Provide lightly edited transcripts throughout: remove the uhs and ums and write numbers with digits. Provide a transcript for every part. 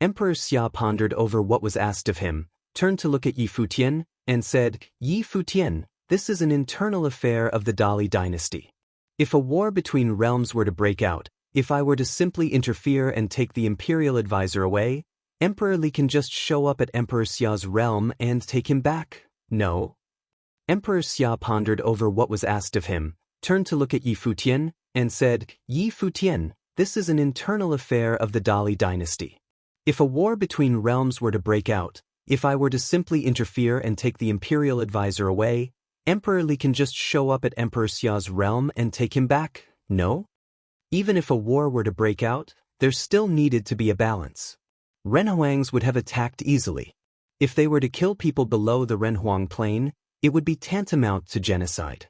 Emperor Xia pondered over what was asked of him, turned to look at Yi Futian, and said, Yi Futian, this is an internal affair of the Dali dynasty. If a war between realms were to break out, if I were to simply interfere and take the imperial advisor away, Emperor Li can just show up at Emperor Xia's realm and take him back, no? Emperor Xia pondered over what was asked of him, turned to look at Yi Futian, and said, Yi Futian, this is an internal affair of the Dali dynasty. If a war between realms were to break out, if I were to simply interfere and take the imperial advisor away, Emperor Li can just show up at Emperor Xia's realm and take him back, no? Even if a war were to break out, there still needed to be a balance. Renhuangs would have attacked easily. If they were to kill people below the Renhuang plain, it would be tantamount to genocide.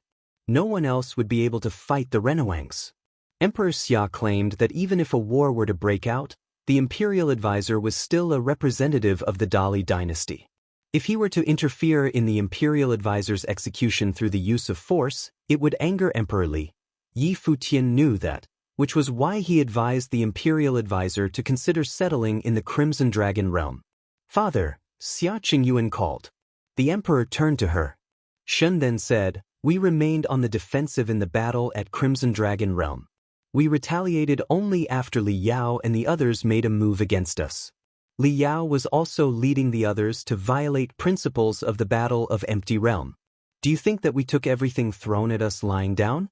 No one else would be able to fight the Renhuangs. Emperor Xia claimed that even if a war were to break out, the imperial advisor was still a representative of the Dali dynasty. If he were to interfere in the imperial advisor's execution through the use of force, it would anger Emperor Li. Yi Futian knew that, which was why he advised the imperial advisor to consider settling in the Crimson Dragon realm. Father, Xia Qingyuan called. The emperor turned to her. Shen then said, we remained on the defensive in the battle at Crimson Dragon realm. We retaliated only after Li Yao and the others made a move against us. Li Yao was also leading the others to violate principles of the Battle of Empty Realm. Do you think that we took everything thrown at us lying down?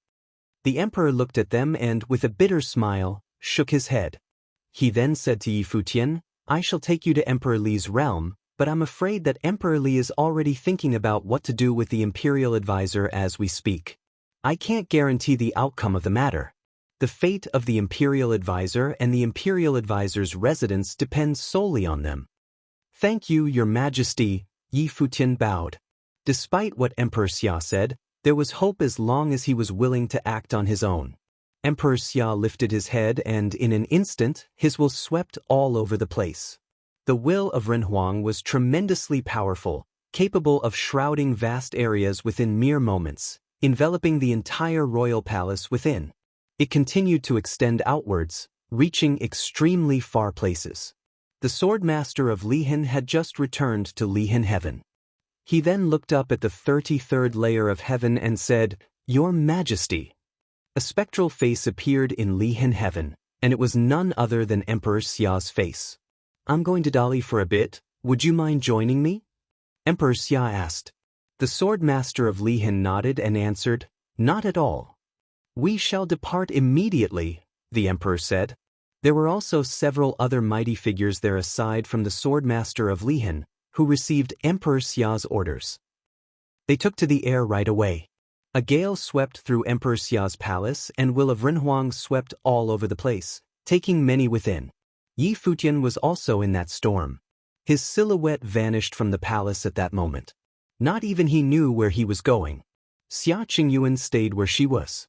The emperor looked at them and, with a bitter smile, shook his head. He then said to Yi Futian, I shall take you to Emperor Li's realm, but I'm afraid that Emperor Li is already thinking about what to do with the imperial advisor as we speak. I can't guarantee the outcome of the matter. The fate of the imperial advisor and the imperial advisor's residence depends solely on them. Thank you, Your Majesty, Yi Futian bowed. Despite what Emperor Xia said, there was hope as long as he was willing to act on his own. Emperor Xia lifted his head and in an instant, his will swept all over the place. The will of Renhuang was tremendously powerful, capable of shrouding vast areas within mere moments, enveloping the entire royal palace within. It continued to extend outwards, reaching extremely far places. The swordmaster of Lihin had just returned to Lihin heaven. He then looked up at the 33rd layer of heaven and said, Your Majesty. A spectral face appeared in Lihin heaven, and it was none other than Emperor Xia's face. I'm going to Dali for a bit, would you mind joining me? Emperor Xia asked. The swordmaster of Lihin nodded and answered, Not at all. We shall depart immediately, the emperor said. There were also several other mighty figures there aside from the swordmaster of Lihin, who received Emperor Xia's orders. They took to the air right away. A gale swept through Emperor Xia's palace and will of Renhuang swept all over the place, taking many within. Yi Futian was also in that storm. His silhouette vanished from the palace at that moment. Not even he knew where he was going. Xia Qingyuan stayed where she was.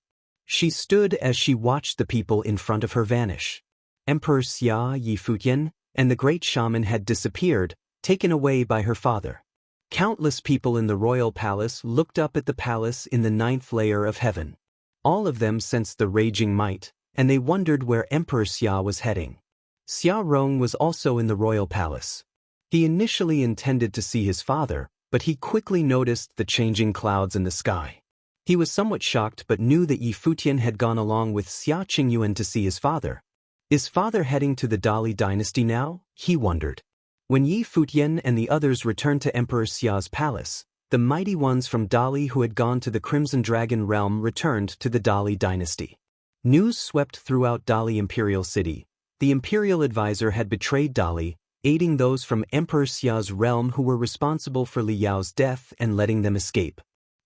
She stood as she watched the people in front of her vanish. Emperor Xia, Yi Futian, and the great shaman had disappeared, taken away by her father. Countless people in the royal palace looked up at the palace in the 9th layer of heaven. All of them sensed the raging might, and they wondered where Emperor Xia was heading. Xia Rong was also in the royal palace. He initially intended to see his father, but he quickly noticed the changing clouds in the sky. He was somewhat shocked but knew that Yi Futian had gone along with Xia Qingyuan to see his father. Is father heading to the Dali dynasty now? He wondered. When Yi Futian and the others returned to Emperor Xia's palace, the mighty ones from Dali who had gone to the Crimson Dragon realm returned to the Dali dynasty. News swept throughout Dali Imperial City. The imperial advisor had betrayed Dali, aiding those from Emperor Xia's realm who were responsible for Li Yao's death and letting them escape.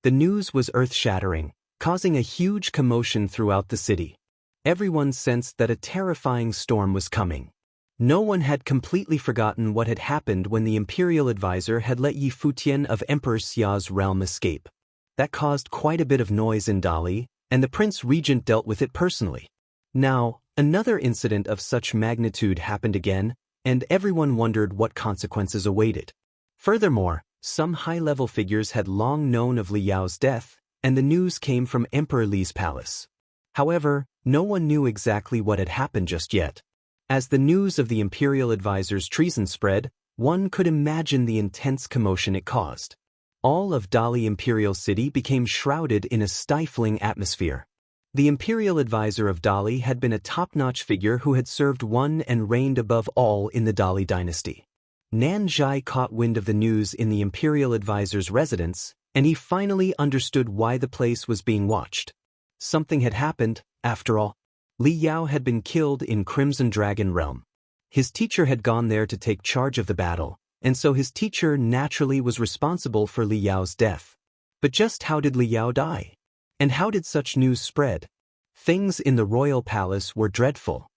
The news was earth-shattering, causing a huge commotion throughout the city. Everyone sensed that a terrifying storm was coming. No one had completely forgotten what had happened when the imperial advisor had let Yi Futian of Emperor Xia's realm escape. That caused quite a bit of noise in Dali, and the Prince Regent dealt with it personally. Now, another incident of such magnitude happened again, and everyone wondered what consequences awaited. Furthermore, some high-level figures had long known of Li Yao's death, and the news came from Emperor Li's palace. However, no one knew exactly what had happened just yet. As the news of the imperial advisor's treason spread, one could imagine the intense commotion it caused. All of Dali Imperial City became shrouded in a stifling atmosphere. The imperial advisor of Dali had been a top-notch figure who had served one and reigned above all in the Dali dynasty. Nan Zhai caught wind of the news in the imperial advisor's residence, and he finally understood why the place was being watched. Something had happened, after all. Li Yao had been killed in Crimson Dragon Realm. His teacher had gone there to take charge of the battle, and so his teacher naturally was responsible for Li Yao's death. But just how did Li Yao die? And how did such news spread? Things in the royal palace were dreadful.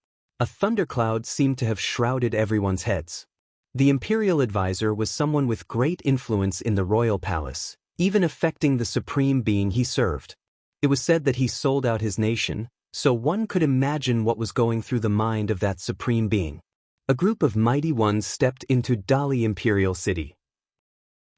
A thundercloud seemed to have shrouded everyone's heads. The imperial advisor was someone with great influence in the royal palace, even affecting the supreme being he served. It was said that he sold out his nation, so one could imagine what was going through the mind of that supreme being. A group of mighty ones stepped into Dali Imperial City.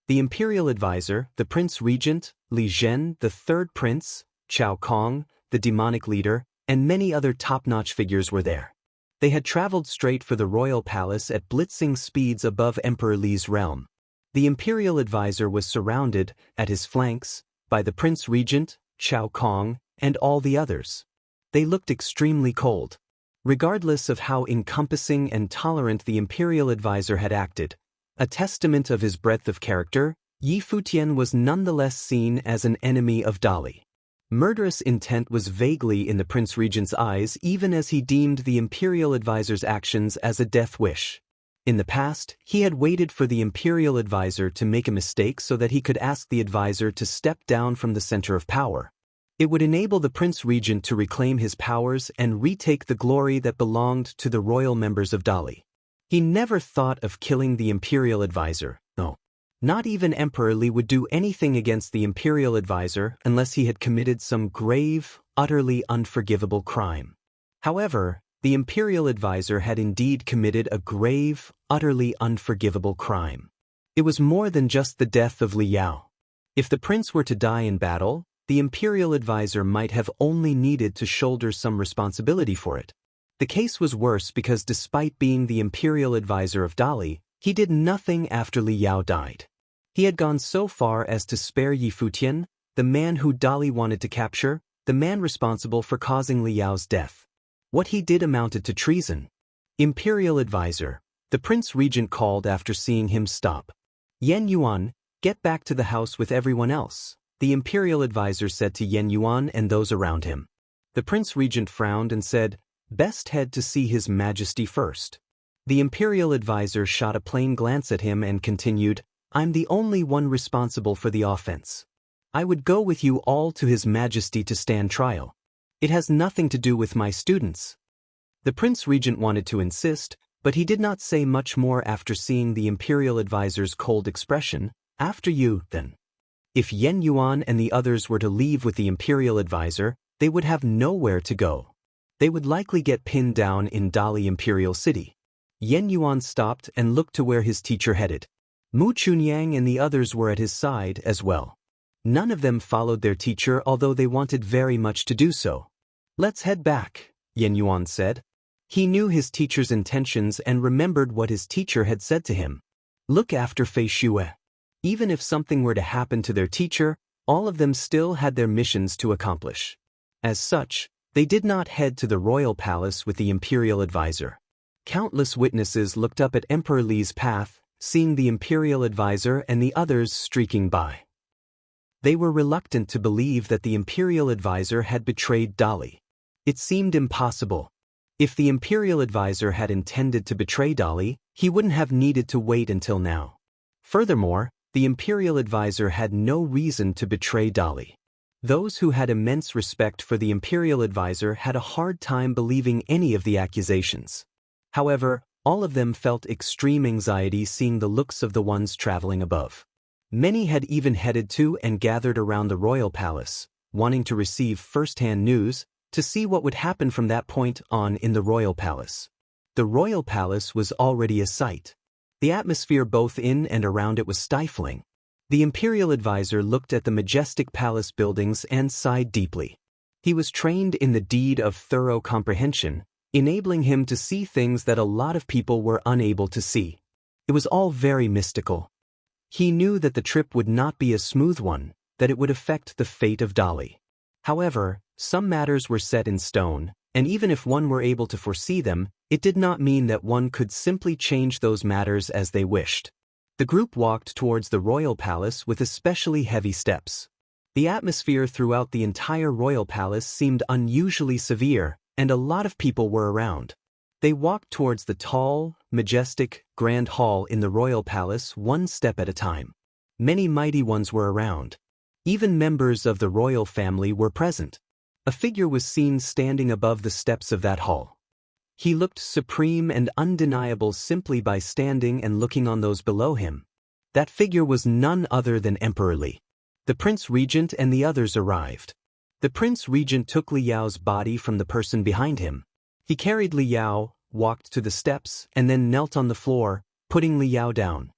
The imperial advisor, the prince regent, Li Zhen, the third prince, Cao Kong, the demonic leader, and many other top-notch figures were there. They had traveled straight for the royal palace at blitzing speeds above Emperor Li's realm. The imperial advisor was surrounded, at his flanks, by the prince regent, Cao Kong, and all the others. They looked extremely cold. Regardless of how encompassing and tolerant the imperial advisor had acted, a testament of his breadth of character, Yi Futian was nonetheless seen as an enemy of Dali. Murderous intent was vaguely in the prince regent's eyes even as he deemed the imperial advisor's actions as a death wish. In the past, he had waited for the imperial advisor to make a mistake so that he could ask the advisor to step down from the center of power. It would enable the prince regent to reclaim his powers and retake the glory that belonged to the royal members of Dali. He never thought of killing the imperial advisor, no. Not even Emperor Li would do anything against the imperial advisor unless he had committed some grave, utterly unforgivable crime. However, the imperial advisor had indeed committed a grave, utterly unforgivable crime. It was more than just the death of Li Yao. If the prince were to die in battle, the imperial advisor might have only needed to shoulder some responsibility for it. The case was worse because despite being the imperial advisor of Dali, he did nothing after Li Yao died. He had gone so far as to spare Yi Futian, the man who Dali wanted to capture, the man responsible for causing Li Yao's death. What he did amounted to treason. Imperial advisor, the prince regent called after seeing him stop. Yan Yuan, get back to the house with everyone else, the imperial advisor said to Yan Yuan and those around him. The prince regent frowned and said, best head to see his majesty first. The imperial advisor shot a plain glance at him and continued, I'm the only one responsible for the offense. I would go with you all to his majesty to stand trial. It has nothing to do with my students. The prince regent wanted to insist, but he did not say much more after seeing the imperial advisor's cold expression. After you, then. If Yan Yuan and the others were to leave with the imperial advisor, they would have nowhere to go. They would likely get pinned down in Dali Imperial City. Yan Yuan stopped and looked to where his teacher headed. Mu Chunyang and the others were at his side as well. None of them followed their teacher although they wanted very much to do so. Let's head back, Yan Yuan said. He knew his teacher's intentions and remembered what his teacher had said to him. Look after Fei Xue. Even if something were to happen to their teacher, all of them still had their missions to accomplish. As such, they did not head to the royal palace with the imperial advisor. Countless witnesses looked up at Emperor Li's path, seeing the imperial advisor and the others streaking by. They were reluctant to believe that the imperial advisor had betrayed Dali. It seemed impossible. If the imperial advisor had intended to betray Dali, he wouldn't have needed to wait until now. Furthermore, the imperial advisor had no reason to betray Dali. Those who had immense respect for the imperial advisor had a hard time believing any of the accusations. However, all of them felt extreme anxiety seeing the looks of the ones traveling above. Many had even headed to and gathered around the royal palace, wanting to receive first-hand news, to see what would happen from that point on in the royal palace. The royal palace was already a sight. The atmosphere both in and around it was stifling. The imperial advisor looked at the majestic palace buildings and sighed deeply. He was trained in the deed of thorough comprehension, enabling him to see things that a lot of people were unable to see. It was all very mystical. He knew that the trip would not be a smooth one, that it would affect the fate of Dolly. However, some matters were set in stone, and even if one were able to foresee them, it did not mean that one could simply change those matters as they wished. The group walked towards the royal palace with especially heavy steps. The atmosphere throughout the entire royal palace seemed unusually severe, and a lot of people were around. They walked towards the tall, majestic, grand hall in the royal palace one step at a time. Many mighty ones were around. Even members of the royal family were present. A figure was seen standing above the steps of that hall. He looked supreme and undeniable simply by standing and looking on those below him. That figure was none other than Emperor Li. The Prince Regent and the others arrived. The Prince Regent took Li Yao's body from the person behind him. He carried Li Yao, walked to the steps, and then knelt on the floor, putting Li Yao down.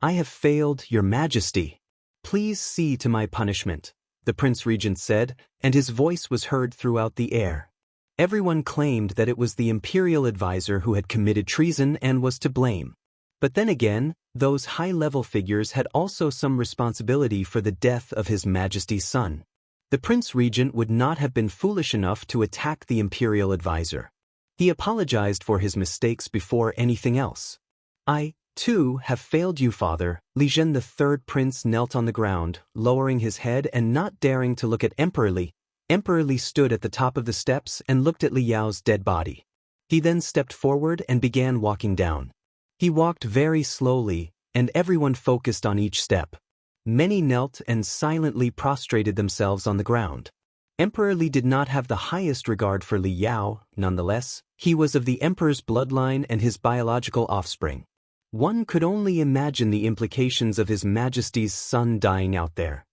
"I have failed, Your Majesty. Please see to my punishment," the Prince Regent said, and his voice was heard throughout the air. Everyone claimed that it was the imperial advisor who had committed treason and was to blame. But then again, those high-level figures had also some responsibility for the death of His Majesty's son. The Prince Regent would not have been foolish enough to attack the imperial advisor. He apologized for his mistakes before anything else. "I, too, have failed you, father." Li Zhen, the third prince, knelt on the ground, lowering his head and not daring to look at Emperor Li. Emperor Li stood at the top of the steps and looked at Li Yao's dead body. He then stepped forward and began walking down. He walked very slowly, and everyone focused on each step. Many knelt and silently prostrated themselves on the ground. Emperor Li did not have the highest regard for Li Yao, nonetheless. He was of the emperor's bloodline and his biological offspring. One could only imagine the implications of His Majesty's son dying out there.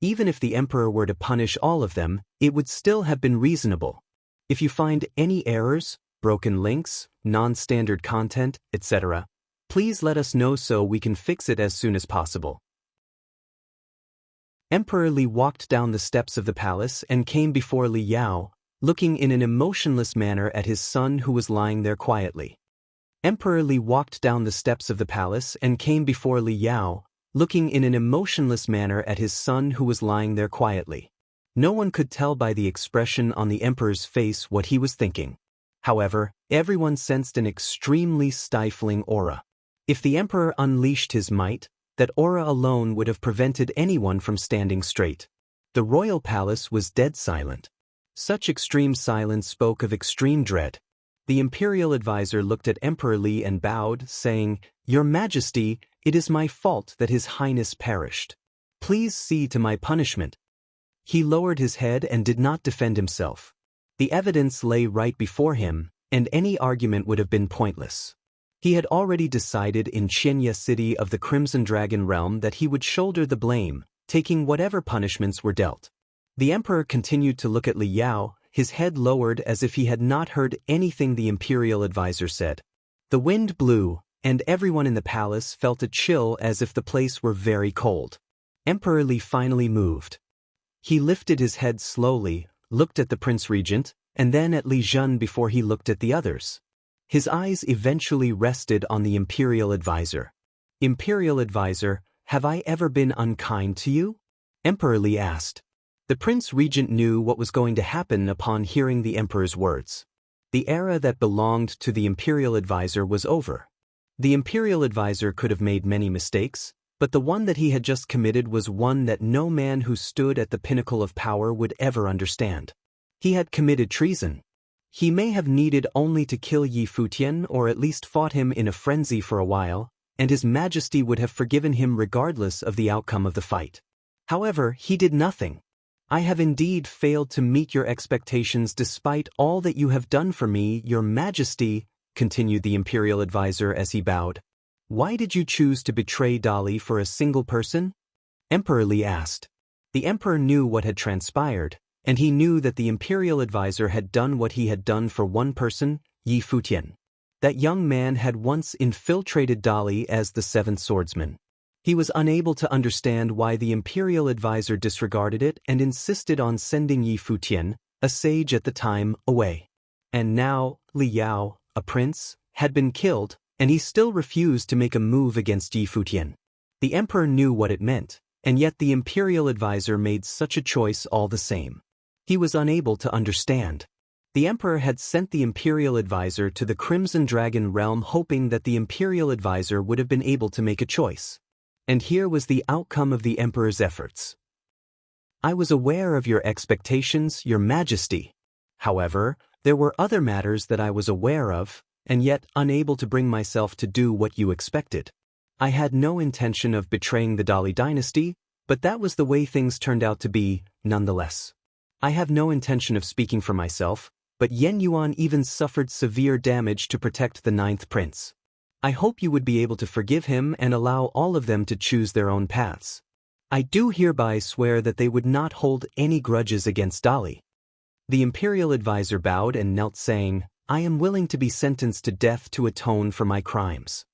Even if the emperor were to punish all of them, it would still have been reasonable. If you find any errors, broken links, non-standard content, etc., please let us know so we can fix it as soon as possible. Emperor Li walked down the steps of the palace and came before Li Yao, looking in an emotionless manner at his son who was lying there quietly. Emperor Li walked down the steps of the palace and came before Li Yao, looking in an emotionless manner at his son who was lying there quietly. No one could tell by the expression on the emperor's face what he was thinking. However, everyone sensed an extremely stifling aura. If the emperor unleashed his might, that aura alone would have prevented anyone from standing straight. The royal palace was dead silent. Such extreme silence spoke of extreme dread. The imperial advisor looked at Emperor Li and bowed, saying, "Your Majesty, it is my fault that His Highness perished. Please see to my punishment." He lowered his head and did not defend himself. The evidence lay right before him, and any argument would have been pointless. He had already decided in Qianye City of the Crimson Dragon realm that he would shoulder the blame, taking whatever punishments were dealt. The emperor continued to look at Li Yao, his head lowered as if he had not heard anything the imperial advisor said. The wind blew, and everyone in the palace felt a chill as if the place were very cold. Emperor Li finally moved. He lifted his head slowly, looked at the Prince Regent, and then at Li Zhen before he looked at the others. His eyes eventually rested on the imperial advisor. "Imperial advisor, have I ever been unkind to you?" Emperor Li asked. The Prince Regent knew what was going to happen upon hearing the emperor's words. The era that belonged to the imperial advisor was over. The imperial advisor could have made many mistakes, but the one that he had just committed was one that no man who stood at the pinnacle of power would ever understand. He had committed treason. He may have needed only to kill Yi Futian or at least fought him in a frenzy for a while, and His Majesty would have forgiven him regardless of the outcome of the fight. However, he did nothing. "I have indeed failed to meet your expectations despite all that you have done for me, Your Majesty," continued the imperial advisor as he bowed. "Why did you choose to betray Dolly for a single person?" Emperor Li asked. The emperor knew what had transpired, and he knew that the imperial advisor had done what he had done for one person, Yi Futian. That young man had once infiltrated Dolly as the seventh swordsman. He was unable to understand why the imperial advisor disregarded it and insisted on sending Yi Futian, a sage at the time, away. And now, Li Yao, a prince, had been killed, and he still refused to make a move against Yi Futian. The emperor knew what it meant, and yet the imperial advisor made such a choice all the same. He was unable to understand. The emperor had sent the imperial advisor to the Crimson Dragon realm hoping that the imperial advisor would have been able to make a choice. And here was the outcome of the emperor's efforts. I was aware of your expectations, your majesty. However, there were other matters that I was aware of, and yet unable to bring myself to do what you expected. I had no intention of betraying the Dali dynasty, but that was the way things turned out to be, nonetheless. I have no intention of speaking for myself, but Yen Yuan even suffered severe damage to protect the 9th prince. I hope you would be able to forgive him and allow all of them to choose their own paths. I do hereby swear that they would not hold any grudges against Dali. The imperial advisor bowed and knelt saying, I am willing to be sentenced to death to atone for my crimes.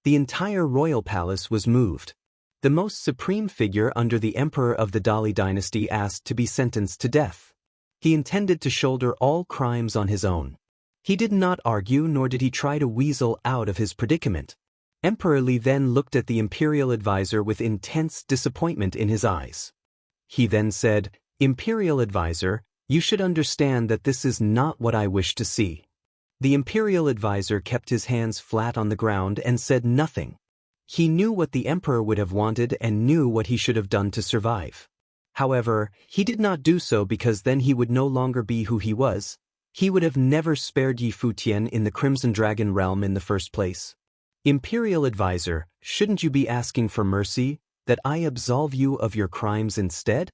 The entire royal palace was moved. The most supreme figure under the emperor of the Dali dynasty asked to be sentenced to death. He intended to shoulder all crimes on his own. He did not argue nor did he try to weasel out of his predicament. Emperor Li then looked at the imperial advisor with intense disappointment in his eyes. He then said, Imperial advisor, you should understand that this is not what I wish to see. The imperial advisor kept his hands flat on the ground and said nothing. He knew what the emperor would have wanted and knew what he should have done to survive. However, he did not do so because then he would no longer be who he was. He would have never spared Yi Futian in the Crimson Dragon realm in the first place. Imperial advisor, shouldn't you be asking for mercy, that I absolve you of your crimes instead?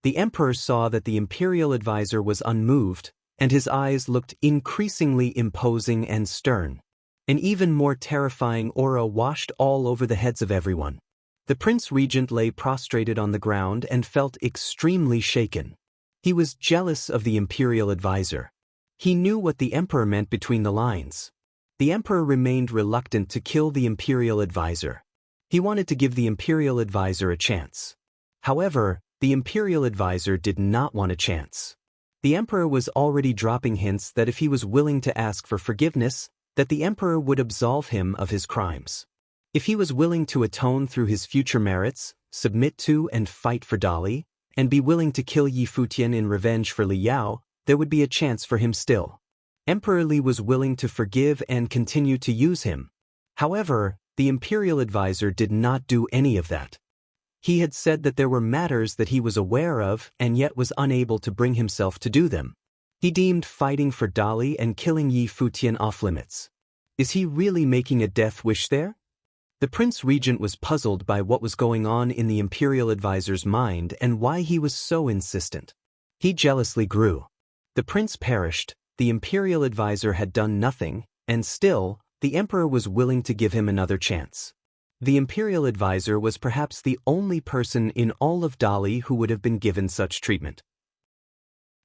The emperor saw that the imperial advisor was unmoved, and his eyes looked increasingly imposing and stern. An even more terrifying aura washed all over the heads of everyone. The prince regent lay prostrated on the ground and felt extremely shaken. He was jealous of the imperial advisor. He knew what the emperor meant between the lines. The emperor remained reluctant to kill the imperial advisor. He wanted to give the imperial advisor a chance. However, the imperial advisor did not want a chance. The emperor was already dropping hints that if he was willing to ask for forgiveness, that the emperor would absolve him of his crimes. If he was willing to atone through his future merits, submit to and fight for Dali, and be willing to kill Yi Futian in revenge for Li Yao, there would be a chance for him still. Emperor Li was willing to forgive and continue to use him. However, the imperial advisor did not do any of that. He had said that there were matters that he was aware of and yet was unable to bring himself to do them. He deemed fighting for Dali and killing Yi Futian off limits. Is he really making a death wish there? The prince regent was puzzled by what was going on in the imperial advisor's mind and why he was so insistent. He jealously grew. The prince perished, the imperial advisor had done nothing, and still, the emperor was willing to give him another chance. The imperial advisor was perhaps the only person in all of Dali who would have been given such treatment.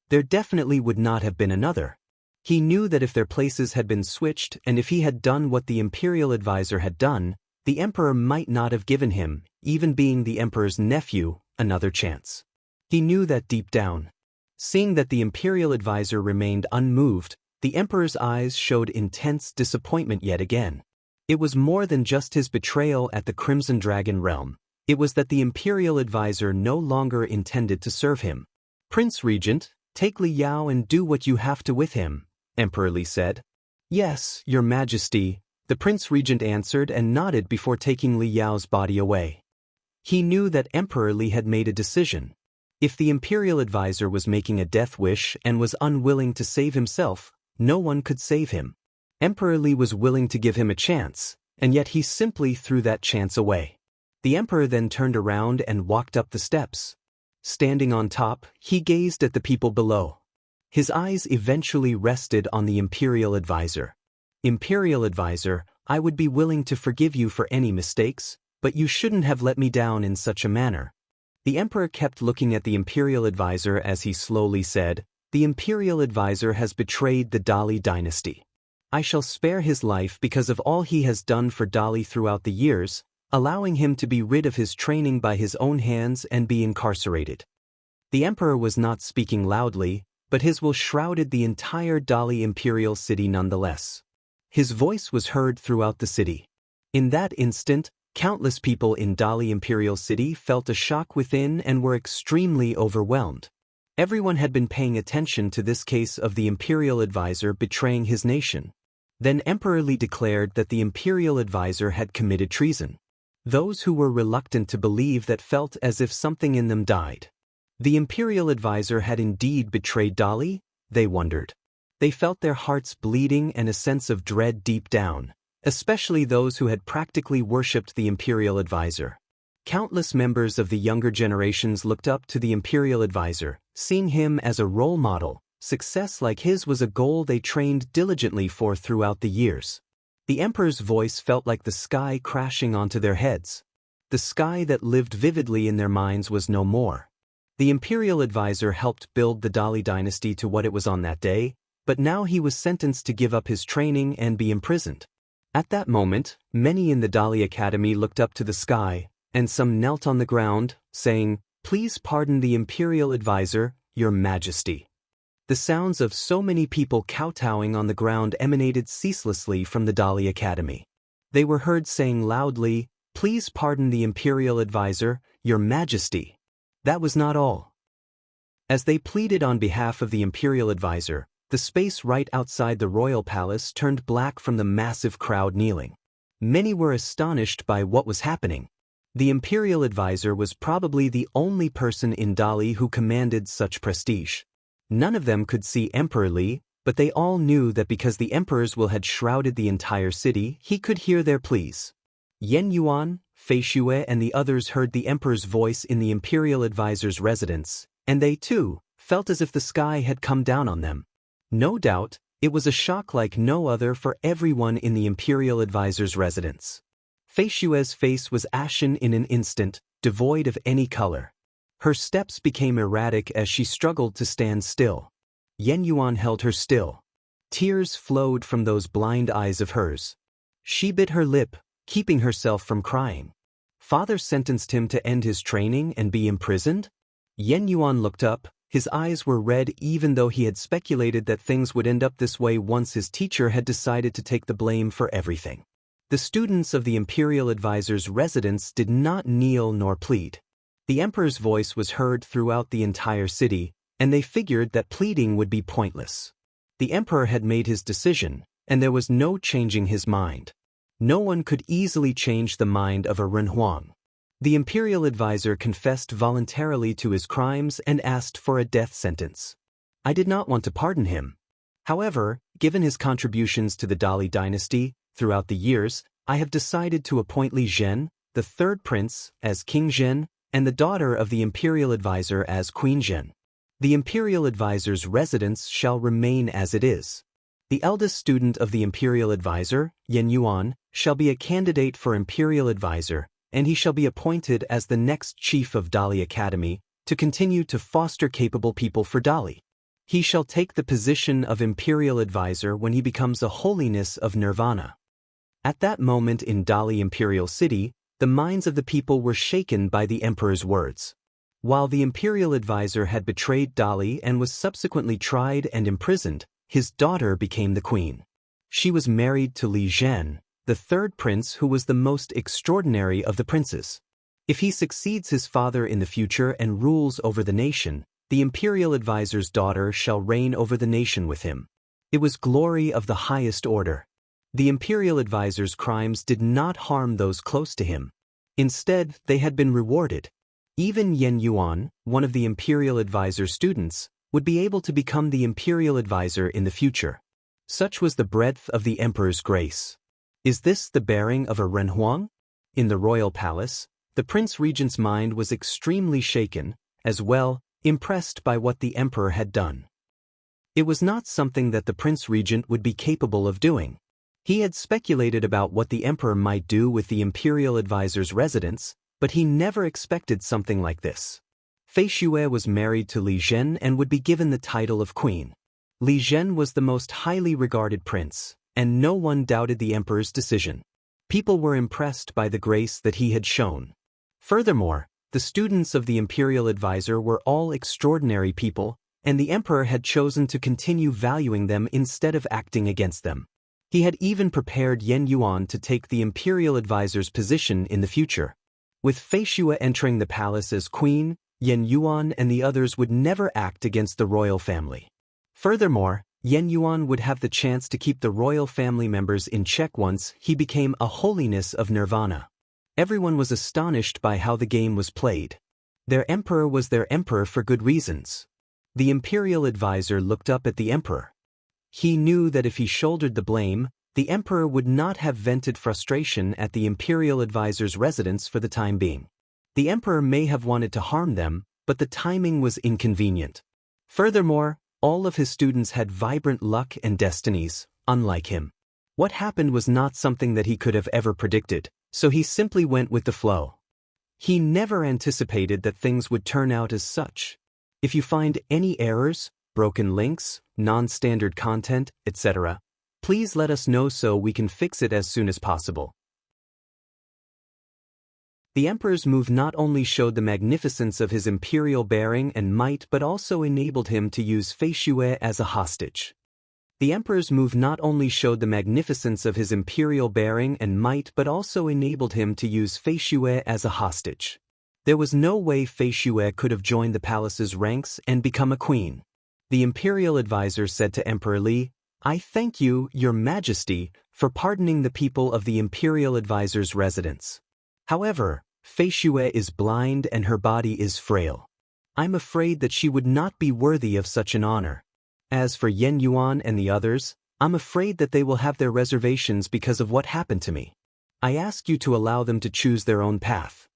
There definitely would not have been another. He knew that if their places had been switched and if he had done what the imperial advisor had done, the emperor might not have given him, even being the emperor's nephew, another chance. He knew that deep down. Seeing that the imperial advisor remained unmoved, the emperor's eyes showed intense disappointment yet again. It was more than just his betrayal at the Crimson Dragon realm. It was that the imperial advisor no longer intended to serve him. Prince Regent, take Li Yao and do what you have to with him, Emperor Li said. Yes, your majesty, the Prince Regent answered and nodded before taking Li Yao's body away. He knew that Emperor Li had made a decision. If the imperial advisor was making a death wish and was unwilling to save himself, no one could save him. Emperor Li was willing to give him a chance, and yet he simply threw that chance away. The emperor then turned around and walked up the steps. Standing on top, he gazed at the people below. His eyes eventually rested on the imperial advisor. Imperial advisor, I would be willing to forgive you for any mistakes, but you shouldn't have let me down in such a manner. The emperor kept looking at the imperial advisor as he slowly said, the imperial advisor has betrayed the Dali dynasty. I shall spare his life because of all he has done for Dali throughout the years, allowing him to be rid of his training by his own hands and be incarcerated. The emperor was not speaking loudly, but his will shrouded the entire Dali imperial city nonetheless. His voice was heard throughout the city. In that instant, countless people in Dali imperial city felt a shock within and were extremely overwhelmed. Everyone had been paying attention to this case of the imperial advisor betraying his nation. Then Emperor Li declared that the imperial advisor had committed treason. Those who were reluctant to believe that felt as if something in them died. The imperial advisor had indeed betrayed Dali, they wondered. They felt their hearts bleeding and a sense of dread deep down, especially those who had practically worshipped the imperial advisor. Countless members of the younger generations looked up to the imperial advisor, seeing him as a role model. Success like his was a goal they trained diligently for throughout the years. The emperor's voice felt like the sky crashing onto their heads. The sky that lived vividly in their minds was no more. The imperial advisor helped build the Dali dynasty to what it was on that day, but now he was sentenced to give up his training and be imprisoned. At that moment, many in the Dali Academy looked up to the sky, and some knelt on the ground, saying, "Please pardon the imperial advisor, your majesty." The sounds of so many people kowtowing on the ground emanated ceaselessly from the Dali Academy. They were heard saying loudly, "Please pardon the imperial advisor, your majesty." That was not all. As they pleaded on behalf of the imperial advisor, the space right outside the royal palace turned black from the massive crowd kneeling. Many were astonished by what was happening. The imperial advisor was probably the only person in Dali who commanded such prestige. None of them could see Emperor Li, but they all knew that because the emperor's will had shrouded the entire city, he could hear their pleas. Yen Yuan, Fei Xue and the others heard the emperor's voice in the imperial advisor's residence, and they too felt as if the sky had come down on them. No doubt, it was a shock like no other for everyone in the imperial advisor's residence. Fei Xue's face was ashen in an instant, devoid of any color. Her steps became erratic as she struggled to stand still. Yen Yuan held her still. Tears flowed from those blind eyes of hers. She bit her lip, keeping herself from crying. Father sentenced him to end his training and be imprisoned? Yen Yuan looked up. His eyes were red even though he had speculated that things would end up this way once his teacher had decided to take the blame for everything. The students of the imperial advisor's residence did not kneel nor plead. The emperor's voice was heard throughout the entire city, and they figured that pleading would be pointless. The emperor had made his decision, and there was no changing his mind. No one could easily change the mind of a Renhuang. The imperial advisor confessed voluntarily to his crimes and asked for a death sentence. I did not want to pardon him. However, given his contributions to the Dali dynasty throughout the years, I have decided to appoint Li Zhen, the third prince, as King Zhen, and the daughter of the imperial advisor as Queen Zhen. The imperial advisor's residence shall remain as it is. The eldest student of the imperial advisor, Yen Yuan, shall be a candidate for imperial advisor, and he shall be appointed as the next chief of Dali Academy to continue to foster capable people for Dali. He shall take the position of imperial advisor when he becomes a holiness of nirvana. At that moment in Dali Imperial City, the minds of the people were shaken by the emperor's words. While the imperial advisor had betrayed Dali and was subsequently tried and imprisoned, his daughter became the queen. She was married to Li Zhen, the third prince who was the most extraordinary of the princes. If he succeeds his father in the future and rules over the nation, the imperial advisor's daughter shall reign over the nation with him. It was glory of the highest order. The imperial advisor's crimes did not harm those close to him. Instead, they had been rewarded. Even Yen Yuan, one of the imperial advisor's students, would be able to become the imperial advisor in the future. Such was the breadth of the emperor's grace. Is this the bearing of a Renhuang? In the royal palace, the prince regent's mind was extremely shaken, as well, impressed by what the emperor had done. It was not something that the prince regent would be capable of doing. He had speculated about what the emperor might do with the imperial advisor's residence, but he never expected something like this. Fei Xue was married to Li Zhen and would be given the title of queen. Li Zhen was the most highly regarded prince, and no one doubted the emperor's decision. People were impressed by the grace that he had shown. Furthermore, the students of the imperial advisor were all extraordinary people, and the emperor had chosen to continue valuing them instead of acting against them. He had even prepared Yen Yuan to take the imperial advisor's position in the future. With Fei Xue entering the palace as queen, Yen Yuan and the others would never act against the royal family. Furthermore, Yen Yuan would have the chance to keep the royal family members in check once he became a holiness of nirvana. Everyone was astonished by how the game was played. Their emperor was their emperor for good reasons. The imperial advisor looked up at the emperor. He knew that if he shouldered the blame, the emperor would not have vented frustration at the imperial advisor's residence for the time being. The emperor may have wanted to harm them, but the timing was inconvenient. Furthermore, all of his students had vibrant luck and destinies, unlike him. What happened was not something that he could have ever predicted, so he simply went with the flow. He never anticipated that things would turn out as such. If you find any errors, broken links, non-standard content, etc., please let us know so we can fix it as soon as possible. The emperor's move not only showed the magnificence of his imperial bearing and might but also enabled him to use Fei Xue as a hostage. The emperor's move not only showed the magnificence of his imperial bearing and might but also enabled him to use Fei Xue as a hostage. There was no way Fei Xue could have joined the palace's ranks and become a queen. The imperial advisor said to Emperor Li, "I thank you, Your Majesty, for pardoning the people of the imperial advisor's residence. However, Fei Xue is blind and her body is frail. I'm afraid that she would not be worthy of such an honor. As for Yen Yuan and the others, I'm afraid that they will have their reservations because of what happened to me. I ask you to allow them to choose their own path."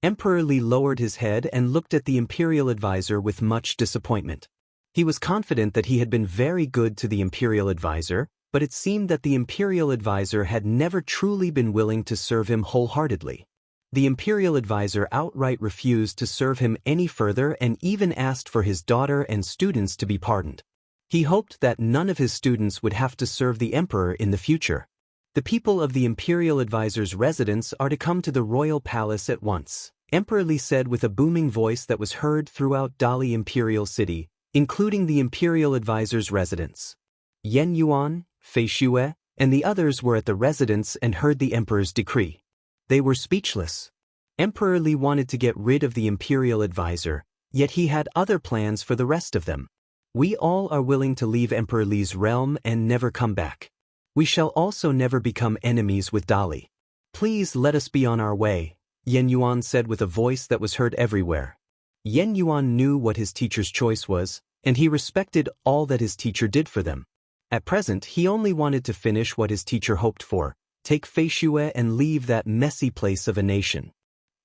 Emperor Li lowered his head and looked at the imperial advisor with much disappointment. He was confident that he had been very good to the imperial advisor, but it seemed that the imperial advisor had never truly been willing to serve him wholeheartedly. The imperial advisor outright refused to serve him any further and even asked for his daughter and students to be pardoned. He hoped that none of his students would have to serve the emperor in the future. The people of the imperial advisor's residence are to come to the royal palace at once, Emperor Li said with a booming voice that was heard throughout Dali Imperial City, including the imperial advisor's residence. Yen Yuan, Fei Xue, and the others were at the residence and heard the emperor's decree. They were speechless. Emperor Li wanted to get rid of the imperial advisor, yet he had other plans for the rest of them. We all are willing to leave Emperor Li's realm and never come back. We shall also never become enemies with Dali. Please let us be on our way, Yen Yuan said with a voice that was heard everywhere. Yen Yuan knew what his teacher's choice was, and he respected all that his teacher did for them. At present, he only wanted to finish what his teacher hoped for, take Fei Xue and leave that messy place of a nation.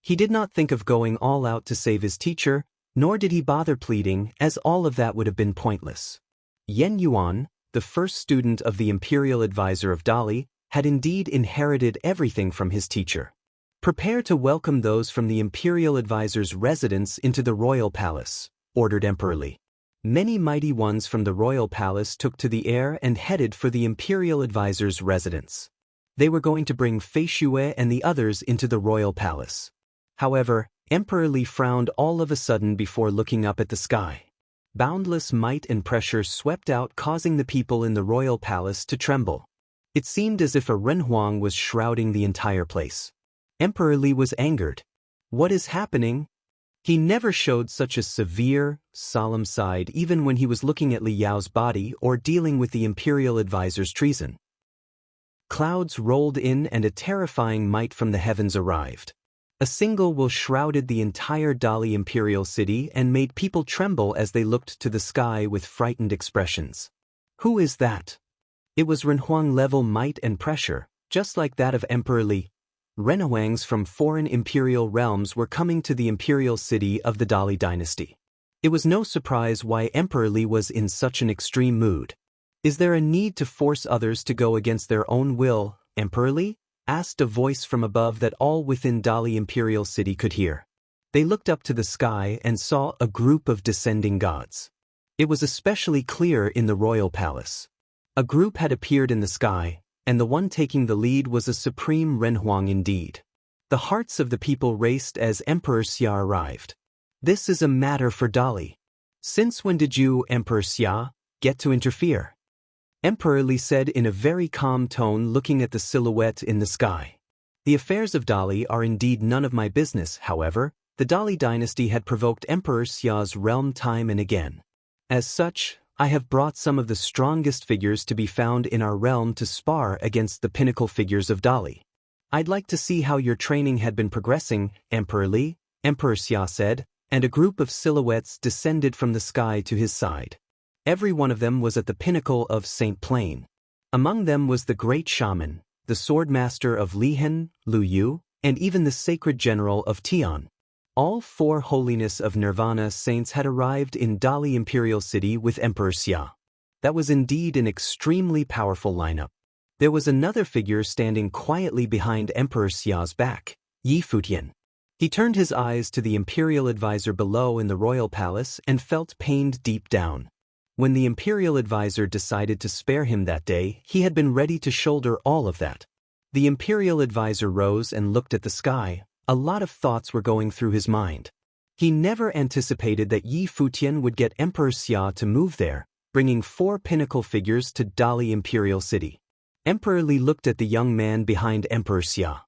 He did not think of going all out to save his teacher, nor did he bother pleading, as all of that would have been pointless. Yen Yuan, the first student of the imperial advisor of Dali, had indeed inherited everything from his teacher. Prepare to welcome those from the imperial advisor's residence into the royal palace, ordered Emperor Li. Many mighty ones from the royal palace took to the air and headed for the imperial advisor's residence. They were going to bring Fei Xue and the others into the royal palace. However, Emperor Li frowned all of a sudden before looking up at the sky. Boundless might and pressure swept out, causing the people in the royal palace to tremble. It seemed as if a renhuang was shrouding the entire place. Emperor Li was angered. What is happening? He never showed such a severe, solemn side even when he was looking at Li Yao's body or dealing with the imperial advisor's treason. Clouds rolled in and a terrifying might from the heavens arrived. A single will shrouded the entire Dali imperial city and made people tremble as they looked to the sky with frightened expressions. Who is that? It was renhuang-level might and pressure, just like that of Emperor Li. Renhuangs from foreign imperial realms were coming to the imperial city of the Dali dynasty. It was no surprise why Emperor Li was in such an extreme mood. Is there a need to force others to go against their own will, Emperor Li? Asked a voice from above that all within Dali Imperial City could hear. They looked up to the sky and saw a group of descending gods. It was especially clear in the royal palace. A group had appeared in the sky, and the one taking the lead was a supreme renhuang indeed. The hearts of the people raced as Emperor Xia arrived. This is a matter for Dali. Since when did you, Emperor Xia, get to interfere? Emperor Li said in a very calm tone, looking at the silhouette in the sky. The affairs of Dali are indeed none of my business. However, the Dali dynasty had provoked Emperor Xia's realm time and again. As such, I have brought some of the strongest figures to be found in our realm to spar against the pinnacle figures of Dali. I'd like to see how your training had been progressing, Emperor Li, Emperor Xia said, and a group of silhouettes descended from the sky to his side. Every one of them was at the pinnacle of Saint Plain. Among them was the great shaman, the swordmaster of Lihen, Lu Yu, and even the sacred general of Tian. All four holiness of Nirvana saints had arrived in Dali Imperial City with Emperor Xia. That was indeed an extremely powerful lineup. There was another figure standing quietly behind Emperor Xia's back, Yi Futian. He turned his eyes to the imperial advisor below in the royal palace and felt pained deep down. When the imperial advisor decided to spare him that day, he had been ready to shoulder all of that. The imperial advisor rose and looked at the sky. A lot of thoughts were going through his mind. He never anticipated that Yi Futian would get Emperor Xia to move there, bringing four pinnacle figures to Dali Imperial City. Emperor Li looked at the young man behind Emperor Xia.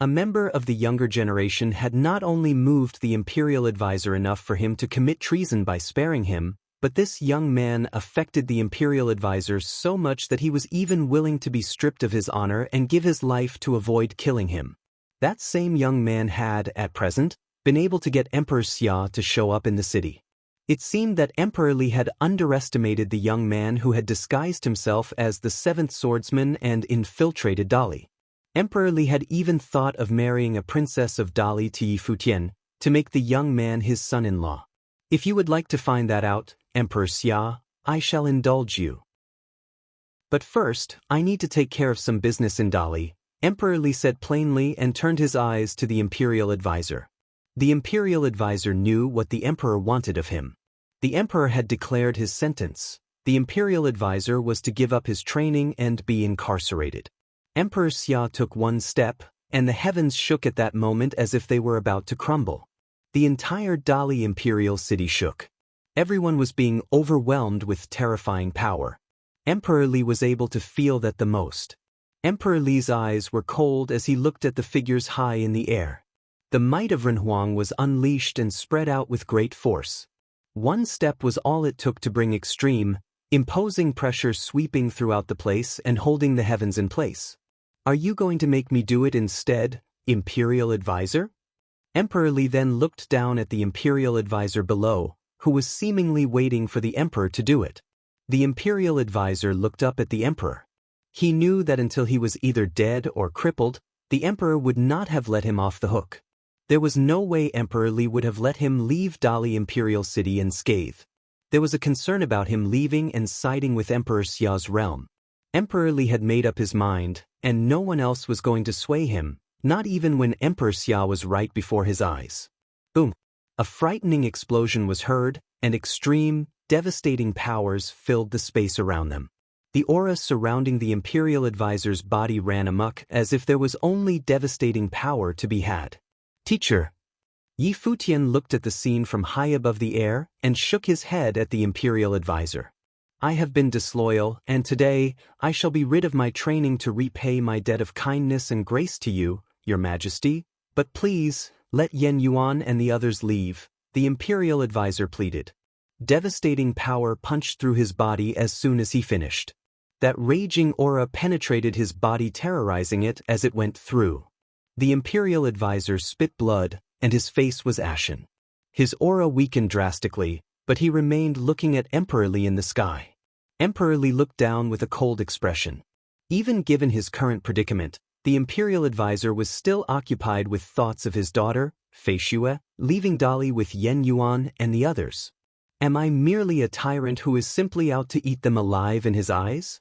A member of the younger generation had not only moved the imperial advisor enough for him to commit treason by sparing him, but this young man affected the imperial advisor so much that he was even willing to be stripped of his honor and give his life to avoid killing him. That same young man had, at present, been able to get Emperor Xia to show up in the city. It seemed that Emperor Li had underestimated the young man who had disguised himself as the seventh swordsman and infiltrated Dali. Emperor Li had even thought of marrying a princess of Dali to Yi Futian to make the young man his son-in-law. If you would like to find that out, Emperor Xia, I shall indulge you. But first, I need to take care of some business in Dali, Emperor Li said plainly and turned his eyes to the imperial advisor. The imperial advisor knew what the emperor wanted of him. The emperor had declared his sentence. The imperial advisor was to give up his training and be incarcerated. Emperor Xia took one step, and the heavens shook at that moment as if they were about to crumble. The entire Dali Imperial City shook. Everyone was being overwhelmed with terrifying power. Emperor Li was able to feel that the most. Emperor Li's eyes were cold as he looked at the figures high in the air. The might of Renhuang was unleashed and spread out with great force. One step was all it took to bring extreme, imposing pressure sweeping throughout the place and holding the heavens in place. Are you going to make me do it instead, imperial advisor? Emperor Li then looked down at the imperial advisor below, who was seemingly waiting for the emperor to do it. The imperial advisor looked up at the emperor. He knew that until he was either dead or crippled, the emperor would not have let him off the hook. There was no way Emperor Li would have let him leave Dali Imperial City unscathed. There was a concern about him leaving and siding with Emperor Xia's realm. Emperor Li had made up his mind, and no one else was going to sway him, not even when Emperor Xia was right before his eyes. Boom! A frightening explosion was heard, and extreme, devastating powers filled the space around them. The aura surrounding the imperial advisor's body ran amok as if there was only devastating power to be had. Teacher. Yi Futian looked at the scene from high above the air and shook his head at the imperial advisor. I have been disloyal, and today I shall be rid of my training to repay my debt of kindness and grace to you, your majesty, but please, let Yen Yuan and the others leave, the imperial advisor pleaded. Devastating power punched through his body as soon as he finished. That raging aura penetrated his body, terrorizing it as it went through. The imperial advisor spit blood, and his face was ashen. His aura weakened drastically, but he remained looking at Emperor Li in the sky. Emperor Li looked down with a cold expression. Even given his current predicament, the imperial advisor was still occupied with thoughts of his daughter, Fei Xue, leaving Dali with Yen Yuan and the others. Am I merely a tyrant who is simply out to eat them alive in his eyes?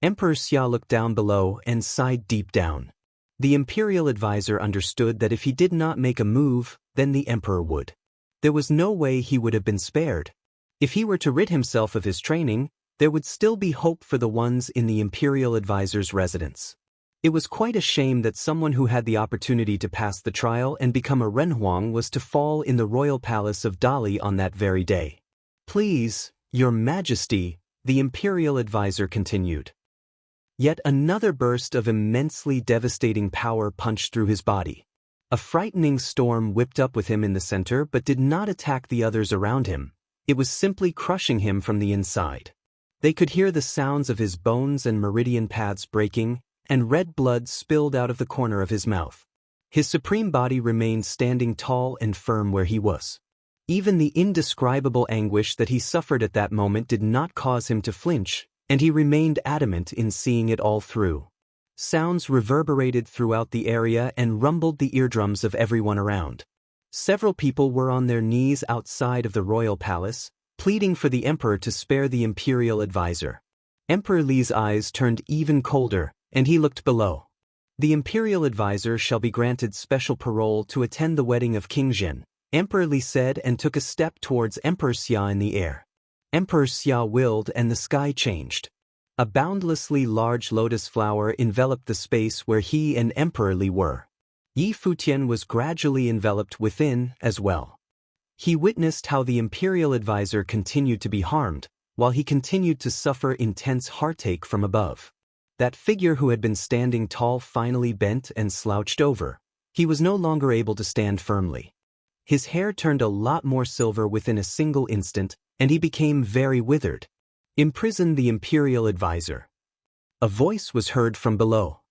Emperor Xia looked down below and sighed deep down. The imperial advisor understood that if he did not make a move, then the emperor would. There was no way he would have been spared. If he were to rid himself of his training, there would still be hope for the ones in the imperial advisor's residence. It was quite a shame that someone who had the opportunity to pass the trial and become a Renhuang was to fall in the royal palace of Dali on that very day. Please, Your Majesty, the imperial advisor continued. Yet another burst of immensely devastating power punched through his body. A frightening storm whipped up with him in the center but did not attack the others around him. It was simply crushing him from the inside. They could hear the sounds of his bones and meridian paths breaking, and red blood spilled out of the corner of his mouth. His supreme body remained standing tall and firm where he was. Even the indescribable anguish that he suffered at that moment did not cause him to flinch, and he remained adamant in seeing it all through. Sounds reverberated throughout the area and rumbled the eardrums of everyone around. Several people were on their knees outside of the royal palace, pleading for the emperor to spare the imperial advisor. Emperor Li's eyes turned even colder, and he looked below. The imperial advisor shall be granted special parole to attend the wedding of King Zhen, Emperor Li said, and took a step towards Emperor Xia in the air. Emperor Xia willed and the sky changed. A boundlessly large lotus flower enveloped the space where he and Emperor Li were. Yi Futian was gradually enveloped within as well. He witnessed how the imperial advisor continued to be harmed, while he continued to suffer intense heartache from above. That figure who had been standing tall finally bent and slouched over. He was no longer able to stand firmly. His hair turned a lot more silver within a single instant, and he became very withered. Imprison the imperial advisor. A voice was heard from below.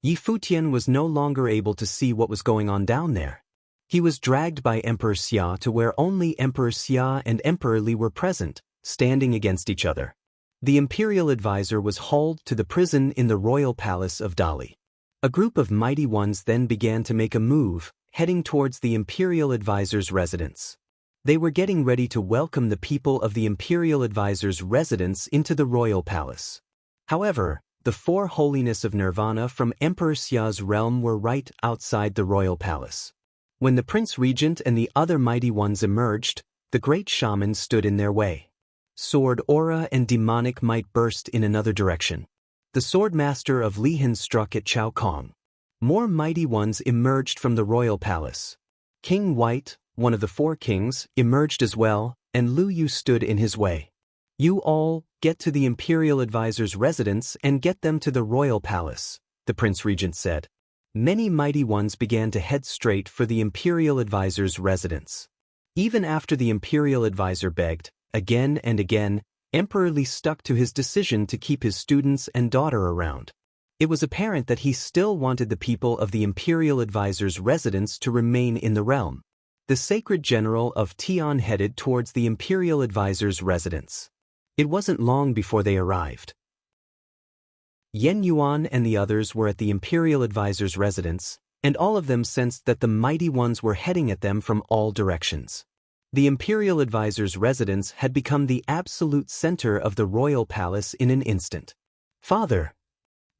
Yi Futian was no longer able to see what was going on down there. He was dragged by Emperor Xia to where only Emperor Xia and Emperor Li were present, standing against each other. The imperial advisor was hauled to the prison in the royal palace of Dali. A group of mighty ones then began to make a move, heading towards the imperial advisor's residence. They were getting ready to welcome the people of the imperial advisor's residence into the royal palace. However, the four holiness of Nirvana from Emperor Xia's realm were right outside the royal palace. When the prince regent and the other mighty ones emerged, the great shaman stood in their way. Sword aura and demonic might burst in another direction. The sword master of Lihan struck at Chao Kong. More mighty ones emerged from the royal palace. King White, one of the four kings, emerged as well, and Lu Yu stood in his way. You all, get to the imperial advisor's residence and get them to the royal palace, the prince regent said. Many mighty ones began to head straight for the imperial advisor's residence. Even after the imperial advisor begged, again and again, Emperor Li stuck to his decision to keep his students and daughter around. It was apparent that he still wanted the people of the imperial advisor's residence to remain in the realm. The sacred general of Tian headed towards the imperial advisor's residence. It wasn't long before they arrived. Yen Yuan and the others were at the imperial advisor's residence, and all of them sensed that the mighty ones were heading at them from all directions. The imperial advisor's residence had become the absolute center of the royal palace in an instant. Father!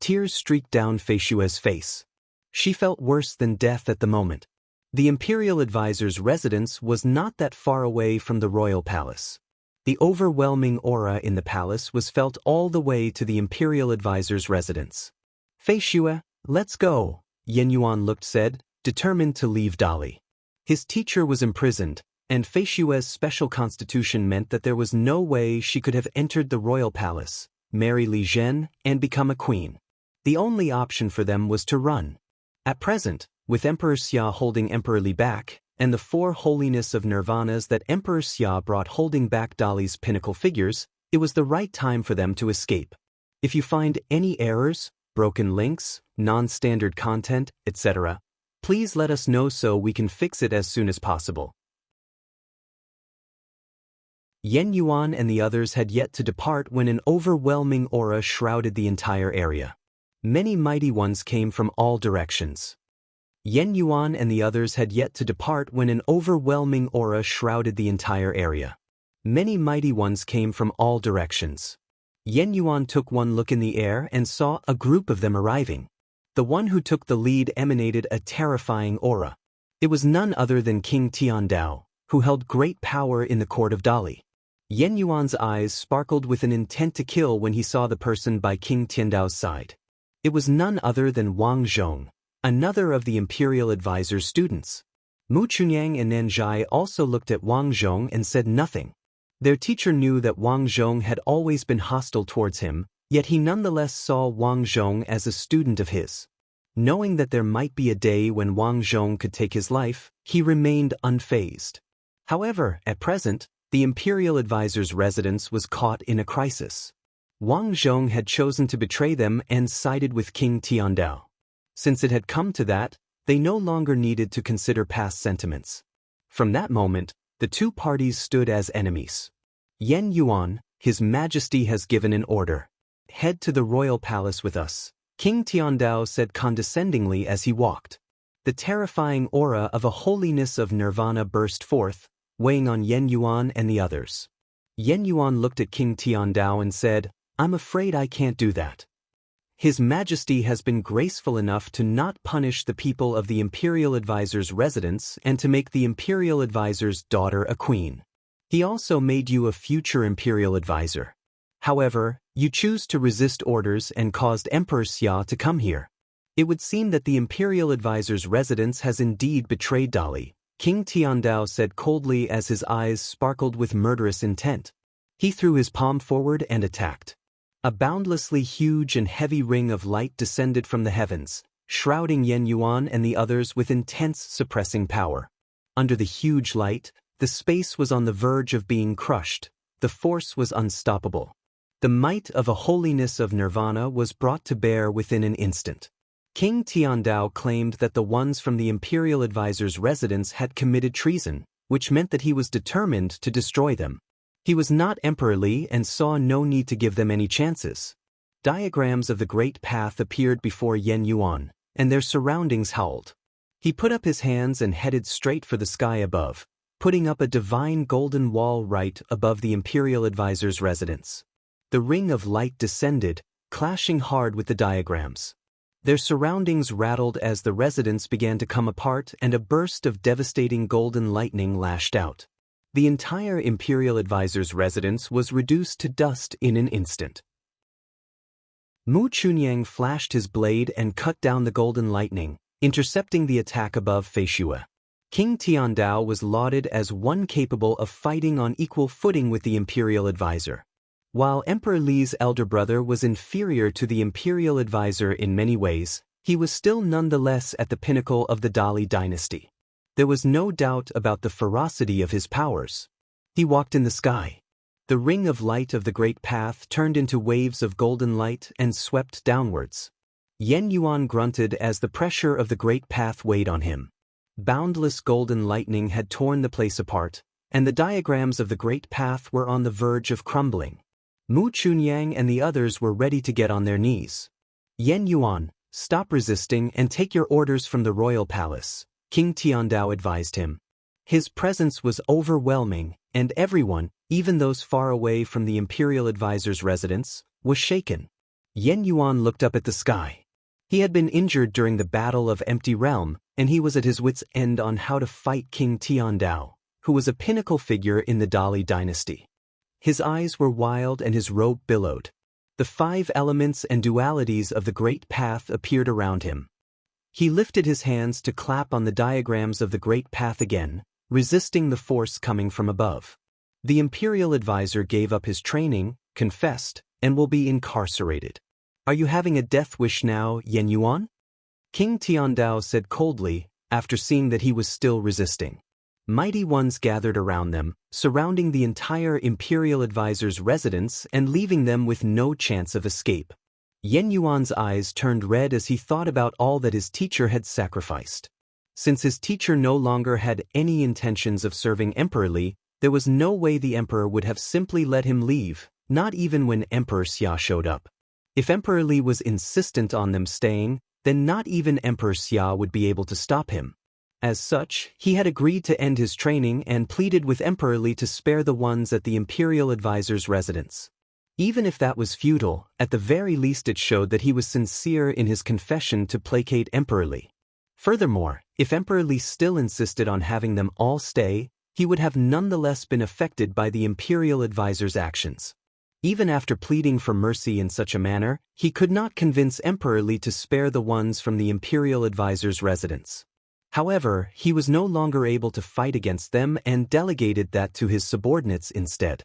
Tears streaked down Fei Shue's face. She felt worse than death at the moment. The imperial advisor's residence was not that far away from the royal palace. The overwhelming aura in the palace was felt all the way to the imperial advisor's residence. Fei Shue, let's go, Yen Yuan said, determined to leave Dali. His teacher was imprisoned, and Fei Shue's special constitution meant that there was no way she could have entered the royal palace, marry Li Zhen, and become a queen. The only option for them was to run. At present, with Emperor Xia holding Emperor Li back, and the four holiness of nirvanas that Emperor Xia brought holding back Dali's pinnacle figures, it was the right time for them to escape. If you find any errors, broken links, non-standard content, etc., please let us know so we can fix it as soon as possible. Yen Yuan and the others had yet to depart when an overwhelming aura shrouded the entire area. Many mighty ones came from all directions. Yen Yuan and the others had yet to depart when an overwhelming aura shrouded the entire area. Many mighty ones came from all directions. Yen Yuan took one look in the air and saw a group of them arriving. The one who took the lead emanated a terrifying aura. It was none other than King Tiandao, who held great power in the court of Dali. Yen Yuan's eyes sparkled with an intent to kill when he saw the person by King Tiandao's side. It was none other than Wang Zhong, another of the imperial advisor's students. Mu Chunyang and Nanzhai also looked at Wang Zhong and said nothing. Their teacher knew that Wang Zhong had always been hostile towards him, yet he nonetheless saw Wang Zhong as a student of his. Knowing that there might be a day when Wang Zhong could take his life, he remained unfazed. However, at present, the imperial advisor's residence was caught in a crisis. Wang Zhong had chosen to betray them and sided with King Tiandao. Since it had come to that, they no longer needed to consider past sentiments. From that moment, the two parties stood as enemies. Yen Yuan, His Majesty has given an order. Head to the royal palace with us, King Tiandao said condescendingly as he walked. The terrifying aura of a holiness of nirvana burst forth, weighing on Yen Yuan and the others. Yen Yuan looked at King Tiandao and said, "I'm afraid I can't do that. His Majesty has been graceful enough to not punish the people of the Imperial Advisor's residence and to make the Imperial Advisor's daughter a queen. He also made you a future Imperial Advisor. However, you choose to resist orders and caused Emperor Xia to come here. It would seem that the Imperial Advisor's residence has indeed betrayed Dali," King Tiandao said coldly as his eyes sparkled with murderous intent. He threw his palm forward and attacked. A boundlessly huge and heavy ring of light descended from the heavens, shrouding Yen Yuan and the others with intense suppressing power. Under the huge light, the space was on the verge of being crushed. The force was unstoppable. The might of a holiness of nirvana was brought to bear within an instant. King Tiandao claimed that the ones from the Imperial Advisor's residence had committed treason, which meant that he was determined to destroy them. He was not emperorly and saw no need to give them any chances. Diagrams of the Great Path appeared before Yen Yuan, and their surroundings howled. He put up his hands and headed straight for the sky above, putting up a divine golden wall right above the Imperial Advisor's residence. The ring of light descended, clashing hard with the diagrams. Their surroundings rattled as the residence began to come apart and a burst of devastating golden lightning lashed out. The entire Imperial Advisor's residence was reduced to dust in an instant. Mu Chunyang flashed his blade and cut down the golden lightning, intercepting the attack above Feishue. King Tiandao was lauded as one capable of fighting on equal footing with the Imperial Advisor. While Emperor Li's elder brother was inferior to the Imperial Advisor in many ways, he was still nonetheless at the pinnacle of the Dali dynasty. There was no doubt about the ferocity of his powers. He walked in the sky. The ring of light of the Great Path turned into waves of golden light and swept downwards. Yen Yuan grunted as the pressure of the Great Path weighed on him. Boundless golden lightning had torn the place apart, and the diagrams of the Great Path were on the verge of crumbling. Mu Chunyang and the others were ready to get on their knees. "Yen Yuan, stop resisting and take your orders from the royal palace," King Tiandao advised him. His presence was overwhelming, and everyone, even those far away from the Imperial Advisor's residence, was shaken. Yen Yuan looked up at the sky. He had been injured during the Battle of Empty Realm, and he was at his wits' end on how to fight King Tiandao, who was a pinnacle figure in the Dali dynasty. His eyes were wild and his robe billowed. The 5 elements and dualities of the Great Path appeared around him. He lifted his hands to clap on the diagrams of the Great Path again, resisting the force coming from above. The Imperial Advisor gave up his training, confessed, and will be incarcerated. "Are you having a death wish now, Yen Yuan?" King Tiandao said coldly, after seeing that he was still resisting. Mighty ones gathered around them, surrounding the entire Imperial Advisor's residence and leaving them with no chance of escape. Yen Yuan's eyes turned red as he thought about all that his teacher had sacrificed. Since his teacher no longer had any intentions of serving Emperor Li, there was no way the emperor would have simply let him leave, not even when Emperor Xia showed up. If Emperor Li was insistent on them staying, then not even Emperor Xia would be able to stop him. As such, he had agreed to end his training and pleaded with Emperor Li to spare the ones at the Imperial Advisor's residence. Even if that was futile, at the very least it showed that he was sincere in his confession to placate Emperor Li. Furthermore, if Emperor Li still insisted on having them all stay, he would have nonetheless been affected by the Imperial Advisor's actions. Even after pleading for mercy in such a manner, he could not convince Emperor Li to spare the ones from the Imperial Advisor's residence. However, he was no longer able to fight against them and delegated that to his subordinates instead.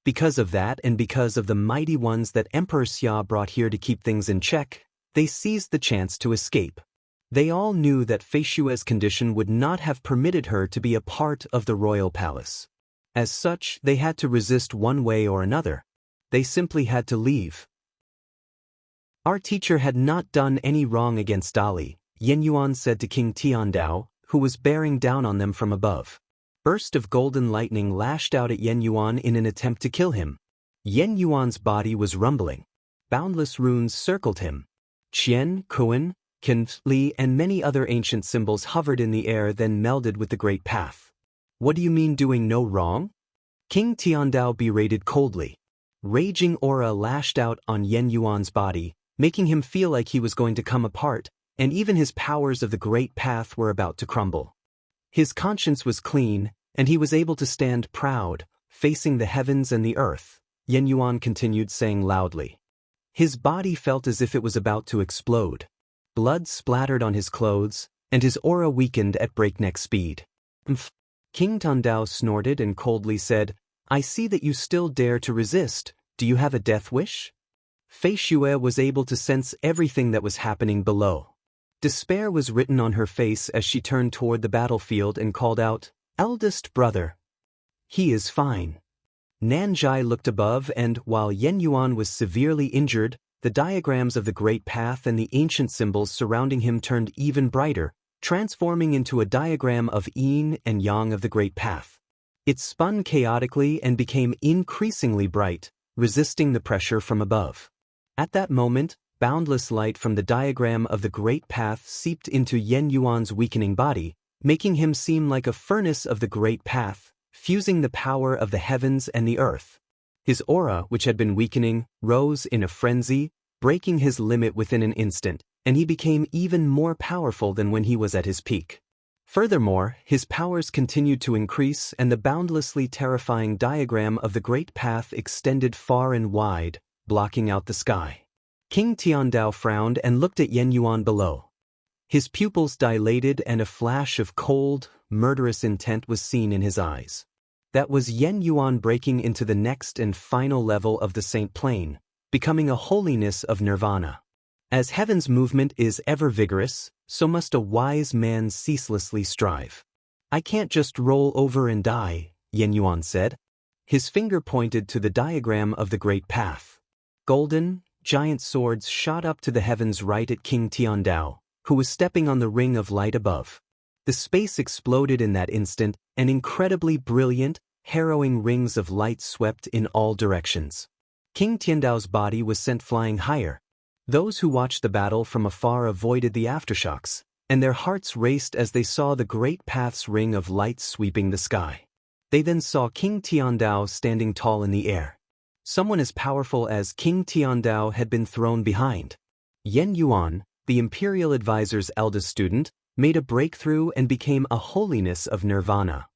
Because of that and because of the mighty ones that Emperor Xia brought here to keep things in check, they seized the chance to escape. They all knew that Fei Xue's condition would not have permitted her to be a part of the royal palace. As such, they had to resist one way or another. They simply had to leave. Our teacher had not done any wrong against Dali, Yan Yuan said to King Tiandao, who was bearing down on them from above. Burst of golden lightning lashed out at Yan Yuan in an attempt to kill him. Yan Yuan's body was rumbling. Boundless runes circled him. Qian, Kuan, Qin, Li and many other ancient symbols hovered in the air then melded with the great path. What do you mean doing no wrong? King Tiandao berated coldly. Raging aura lashed out on Yan Yuan's body, making him feel like he was going to come apart, and even his powers of the great path were about to crumble. His conscience was clean, and he was able to stand proud, facing the heavens and the earth, Yan Yuan continued saying loudly. His body felt as if it was about to explode. Blood splattered on his clothes, and his aura weakened at breakneck speed. King Tiandao snorted and coldly said, I see that you still dare to resist. Do you have a death wish? Fei Xue was able to sense everything that was happening below. Despair was written on her face as she turned toward the battlefield and called out, Eldest brother. He is fine. Nanjai looked above and, while Yan Yuan was severely injured, the diagrams of the great path and the ancient symbols surrounding him turned even brighter, transforming into a diagram of yin and yang of the great path. It spun chaotically and became increasingly bright, resisting the pressure from above. At that moment, boundless light from the diagram of the great path seeped into Yan Yuan's weakening body, making him seem like a furnace of the great path, fusing the power of the heavens and the earth. His aura, which had been weakening, rose in a frenzy, breaking his limit within an instant, and he became even more powerful than when he was at his peak. Furthermore, his powers continued to increase and the boundlessly terrifying diagram of the great path extended far and wide, blocking out the sky. King Tiandao frowned and looked at Yan Yuan below. His pupils dilated and a flash of cold, murderous intent was seen in his eyes. That was Yan Yuan breaking into the next and final level of the Saint Plane, becoming a holiness of nirvana. As heaven's movement is ever vigorous, so must a wise man ceaselessly strive. I can't just roll over and die, Yan Yuan said. His finger pointed to the diagram of the great path. Golden, giant swords shot up to the heavens right at King Tiandao, who was stepping on the ring of light above. The space exploded in that instant, and incredibly brilliant, harrowing rings of light swept in all directions. King Tiandao's body was sent flying higher. Those who watched the battle from afar avoided the aftershocks, and their hearts raced as they saw the great path's ring of light sweeping the sky. They then saw King Tiandao standing tall in the air. Someone as powerful as King Tiandao had been thrown behind. Yan Yuan, the imperial advisor's eldest student, made a breakthrough and became a holiness of nirvana.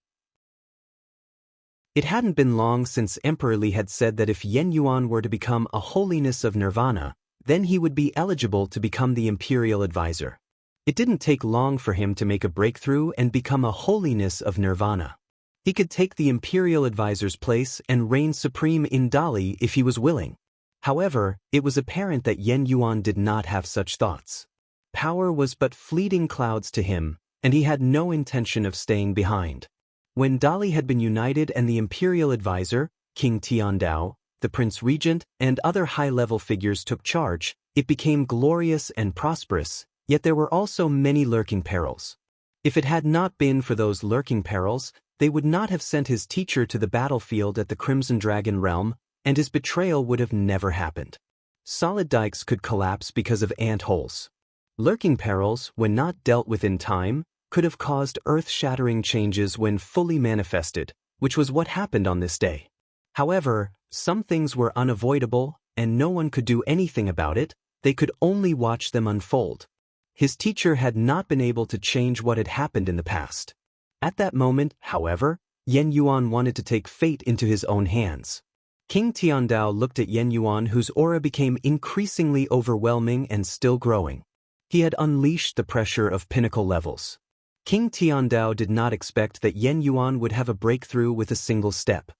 It hadn't been long since Emperor Li had said that if Yan Yuan were to become a holiness of nirvana, then he would be eligible to become the imperial advisor. It didn't take long for him to make a breakthrough and become a holiness of nirvana. He could take the imperial advisor's place and reign supreme in Dali if he was willing. However, it was apparent that Yan Yuan did not have such thoughts. Power was but fleeting clouds to him, and he had no intention of staying behind. When Dali had been united and the imperial advisor, King Tiandao, the prince regent, and other high-level figures took charge, it became glorious and prosperous, yet there were also many lurking perils. If it had not been for those lurking perils, they would not have sent his teacher to the battlefield at the Crimson Dragon realm, and his betrayal would have never happened. Solid dikes could collapse because of ant holes. Lurking perils, when not dealt with in time, could have caused earth-shattering changes when fully manifested, which was what happened on this day. However, some things were unavoidable, and no one could do anything about it. They could only watch them unfold. His teacher had not been able to change what had happened in the past. At that moment, however, Yan Yuan wanted to take fate into his own hands. King Tiandao looked at Yan Yuan, whose aura became increasingly overwhelming and still growing. He had unleashed the pressure of pinnacle levels. King Tiandao did not expect that Yan Yuan would have a breakthrough with a single step.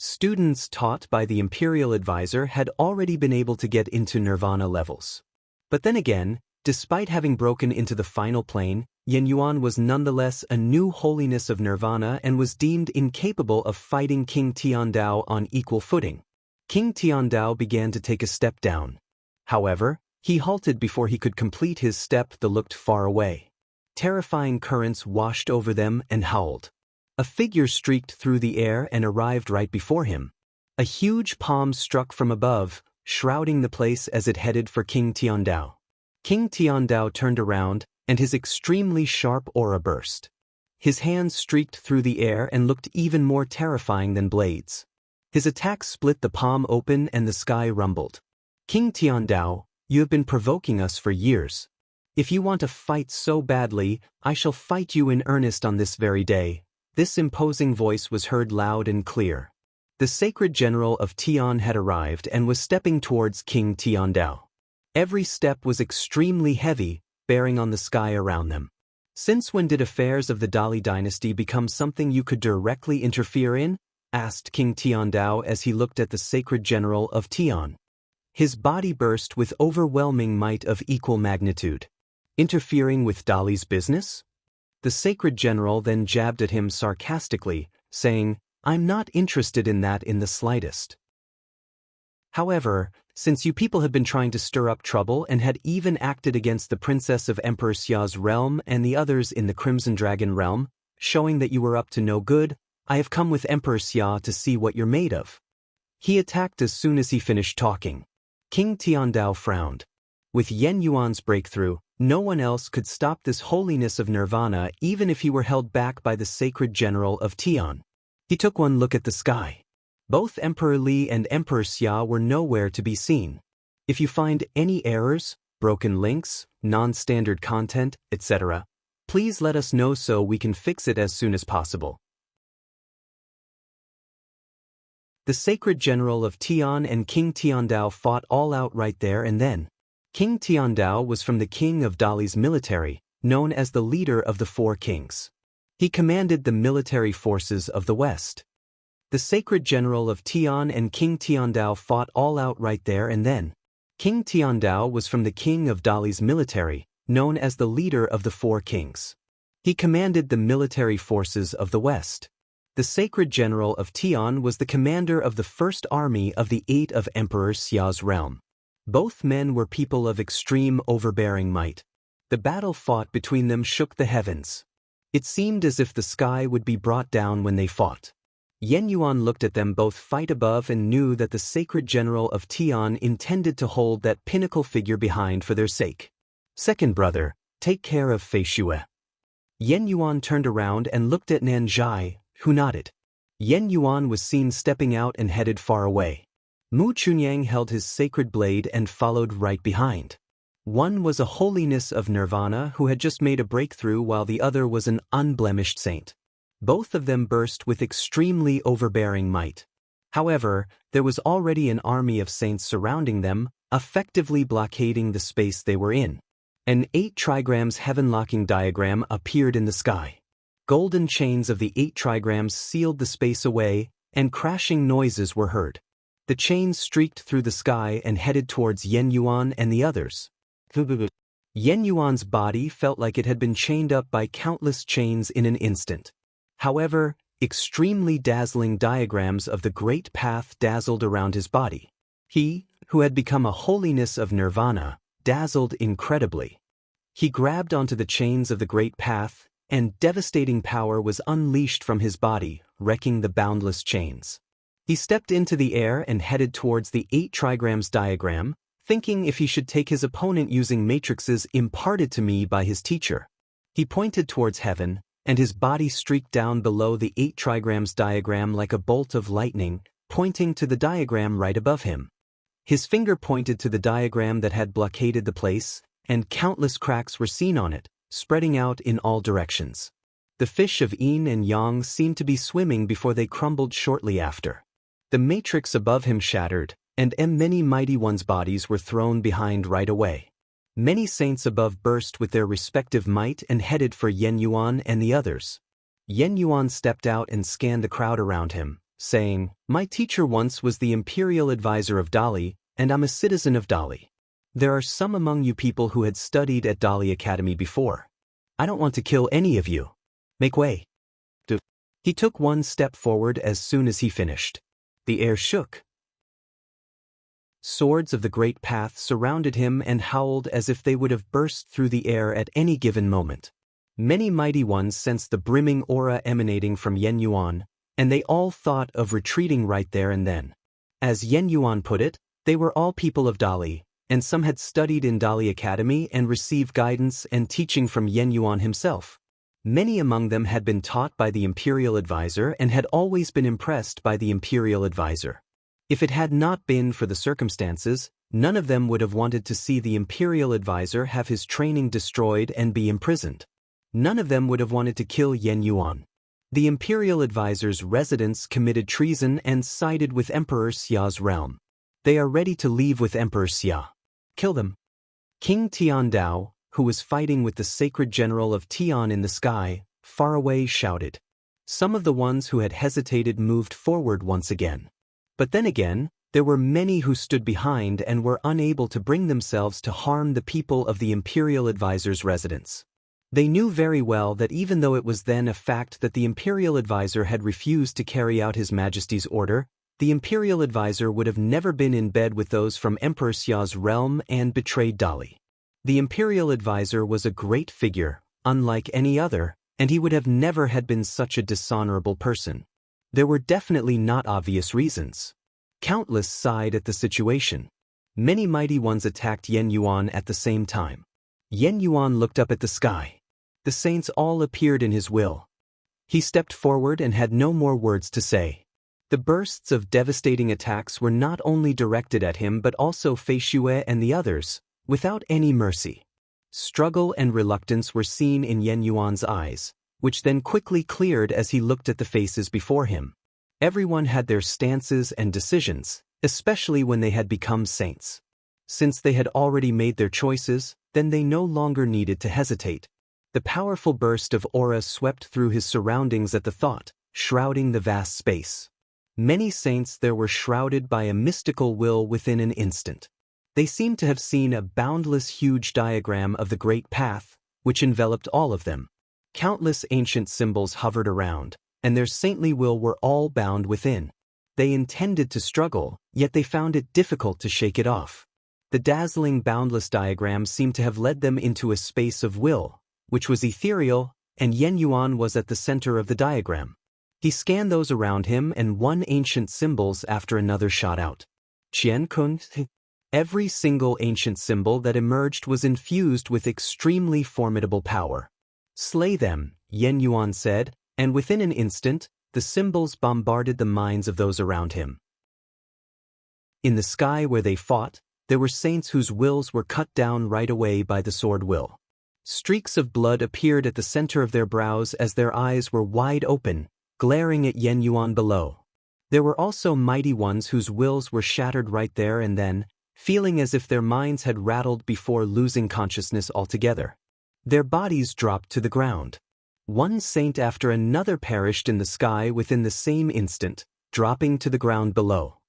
Students taught by the imperial advisor had already been able to get into nirvana levels. But then again, despite having broken into the final plane, Yen Yuan was nonetheless a new holiness of nirvana and was deemed incapable of fighting King Tiandao on equal footing. King Tiandao began to take a step down. However, he halted before he could complete his step. They looked far away. Terrifying currents washed over them and howled. A figure streaked through the air and arrived right before him. A huge palm struck from above, shrouding the place as it headed for King Tiandao. King Tiandao turned around, and his extremely sharp aura burst. His hands streaked through the air and looked even more terrifying than blades. His attack split the palm open and the sky rumbled. King Tiandao, you have been provoking us for years. If you want to fight so badly, I shall fight you in earnest on this very day. This imposing voice was heard loud and clear. The sacred general of Tian had arrived and was stepping towards King Tiandao. Every step was extremely heavy, bearing on the sky around them. Since when did affairs of the Dali dynasty become something you could directly interfere in? Asked King Tiandao as he looked at the sacred general of Tian. His body burst with overwhelming might of equal magnitude. Interfering with Dali's business? The sacred general then jabbed at him sarcastically, saying, I'm not interested in that in the slightest. However, since you people have been trying to stir up trouble and had even acted against the princess of Emperor Xia's realm and the others in the Crimson Dragon realm, showing that you were up to no good, I have come with Emperor Xia to see what you're made of. He attacked as soon as he finished talking. King Tiandao frowned. With Yen Yuan's breakthrough, no one else could stop this holiness of nirvana even if he were held back by the sacred general of Tian. He took one look at the sky. Both Emperor Li and Emperor Xia were nowhere to be seen. If you find any errors, broken links, non-standard content, etc., please let us know so we can fix it as soon as possible. The sacred general of Tian and King Tiandao fought all out right there and then. King Tiandao was from the king of Dali's military, known as the leader of the Four Kings. He commanded the military forces of the West. The sacred general of Tian and King Tiandao fought all out right there and then. King Tiandao was from the king of Dali's military, known as the leader of the Four Kings. He commanded the military forces of the West. The sacred general of Tian was the commander of the first army of the 8 of Emperor Xia's realm. Both men were people of extreme overbearing might. The battle fought between them shook the heavens. It seemed as if the sky would be brought down when they fought. Yen Yuan looked at them both fight above and knew that the sacred general of Tian intended to hold that pinnacle figure behind for their sake. Second brother, take care of Fei Xue. Yen Yuan turned around and looked at Nanzhai, who nodded. Yen Yuan was seen stepping out and headed far away. Mu Chunyang held his sacred blade and followed right behind. One was a holiness of nirvana who had just made a breakthrough while the other was an unblemished saint. Both of them burst with extremely overbearing might. However, there was already an army of saints surrounding them, effectively blockading the space they were in. An 8 trigrams heaven-locking diagram appeared in the sky. Golden chains of the 8 trigrams sealed the space away, and crashing noises were heard. The chains streaked through the sky and headed towards Yen Yuan and the others. Yen Yuan's body felt like it had been chained up by countless chains in an instant. However, extremely dazzling diagrams of the great path dazzled around his body. He, who had become a holiness of nirvana, dazzled incredibly. He grabbed onto the chains of the great path, and devastating power was unleashed from his body, wrecking the boundless chains. He stepped into the air and headed towards the 8 trigrams diagram, thinking if he should take his opponent using matrices imparted to me by his teacher. He pointed towards heaven, and his body streaked down below the 8 trigrams diagram like a bolt of lightning, pointing to the diagram right above him. His finger pointed to the diagram that had blockaded the place, and countless cracks were seen on it, spreading out in all directions. The fish of yin and yang seemed to be swimming before they crumbled shortly after. The matrix above him shattered, and many mighty ones' bodies were thrown behind right away. Many saints above burst with their respective might and headed for Yen Yuan and the others. Yen Yuan stepped out and scanned the crowd around him, saying, "My teacher once was the imperial advisor of Dali, and I'm a citizen of Dali. There are some among you people who had studied at Dali Academy before. I don't want to kill any of you. Make way." He took one step forward as soon as he finished. The air shook. Swords of the great path surrounded him and howled as if they would have burst through the air at any given moment. Many mighty ones sensed the brimming aura emanating from Yen Yuan, and they all thought of retreating right there and then. As Yen Yuan put it, they were all people of Dali, and some had studied in Dali Academy and received guidance and teaching from Yen Yuan himself. Many among them had been taught by the imperial advisor and had always been impressed by the imperial advisor. If it had not been for the circumstances, none of them would have wanted to see the imperial advisor have his training destroyed and be imprisoned. None of them would have wanted to kill Yen Yuan. The imperial advisor's residents committed treason and sided with Emperor Xia's realm. They are ready to leave with Emperor Xia. Kill them. King Tian Dao, who was fighting with the sacred general of Tian in the sky, far away shouted. Some of the ones who had hesitated moved forward once again. But then again, there were many who stood behind and were unable to bring themselves to harm the people of the imperial advisor's residence. They knew very well that even though it was then a fact that the imperial advisor had refused to carry out His Majesty's order, the imperial advisor would have never been in bed with those from Emperor Xia's realm and betrayed Dali. The imperial advisor was a great figure, unlike any other, and he would have never had been such a dishonorable person. There were definitely not obvious reasons. Countless sighed at the situation. Many mighty ones attacked Yen Yuan at the same time. Yen Yuan looked up at the sky. The saints all appeared in his will. He stepped forward and had no more words to say. The bursts of devastating attacks were not only directed at him but also Fei Xue and the others, without any mercy. Struggle and reluctance were seen in Yen Yuan's eyes, which then quickly cleared as he looked at the faces before him. Everyone had their stances and decisions, especially when they had become saints. Since they had already made their choices, then they no longer needed to hesitate. The powerful burst of aura swept through his surroundings at the thought, shrouding the vast space. Many saints there were shrouded by a mystical will within an instant. They seemed to have seen a boundless huge diagram of the great path, which enveloped all of them. Countless ancient symbols hovered around, and their saintly will were all bound within. They intended to struggle, yet they found it difficult to shake it off. The dazzling boundless diagram seemed to have led them into a space of will, which was ethereal, and Yen Yuan was at the center of the diagram. He scanned those around him and one ancient symbols after another shot out. Qian Kun. Every single ancient symbol that emerged was infused with extremely formidable power. Slay them, Yen Yuan said, and within an instant, the symbols bombarded the minds of those around him. In the sky where they fought, there were saints whose wills were cut down right away by the sword will. Streaks of blood appeared at the center of their brows as their eyes were wide open, glaring at Yen Yuan below. There were also mighty ones whose wills were shattered right there and then, feeling as if their minds had rattled before losing consciousness altogether. Their bodies dropped to the ground. One saint after another perished in the sky within the same instant, dropping to the ground below.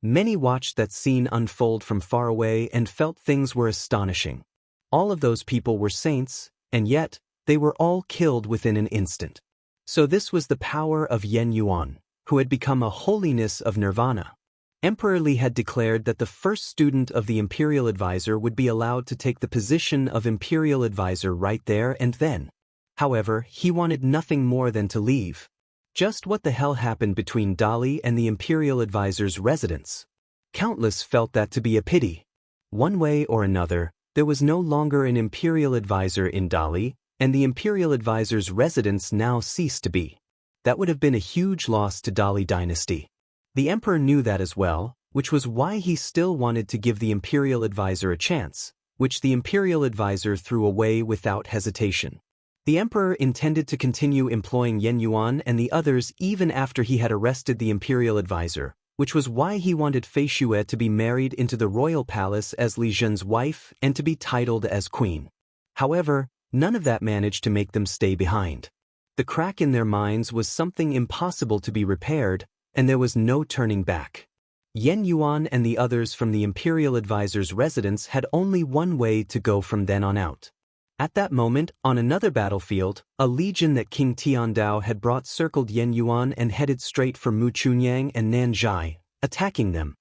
Many watched that scene unfold from far away and felt things were astonishing. All of those people were saints, and yet, they were all killed within an instant. So this was the power of Yen Yuan, who had become a holiness of nirvana. Emperor Li had declared that the first student of the imperial advisor would be allowed to take the position of imperial advisor right there and then. However, he wanted nothing more than to leave. Just what the hell happened between Dali and the imperial advisor's residence? Countless felt that to be a pity. One way or another, there was no longer an imperial advisor in Dali, and the imperial advisor's residence now ceased to be. That would have been a huge loss to Dali dynasty. The emperor knew that as well, which was why he still wanted to give the imperial advisor a chance, which the imperial advisor threw away without hesitation. The emperor intended to continue employing Yen Yuan and the others even after he had arrested the imperial advisor, which was why he wanted Fei Xue to be married into the royal palace as Li Zhen's wife and to be titled as queen. However, none of that managed to make them stay behind. The crack in their minds was something impossible to be repaired, and there was no turning back. Yen Yuan and the others from the Imperial Advisor's residence had only one way to go from then on out. At that moment, on another battlefield, a legion that King Tiandao had brought circled Yen Yuan and headed straight for Mu Chunyang and Nanjai, attacking them.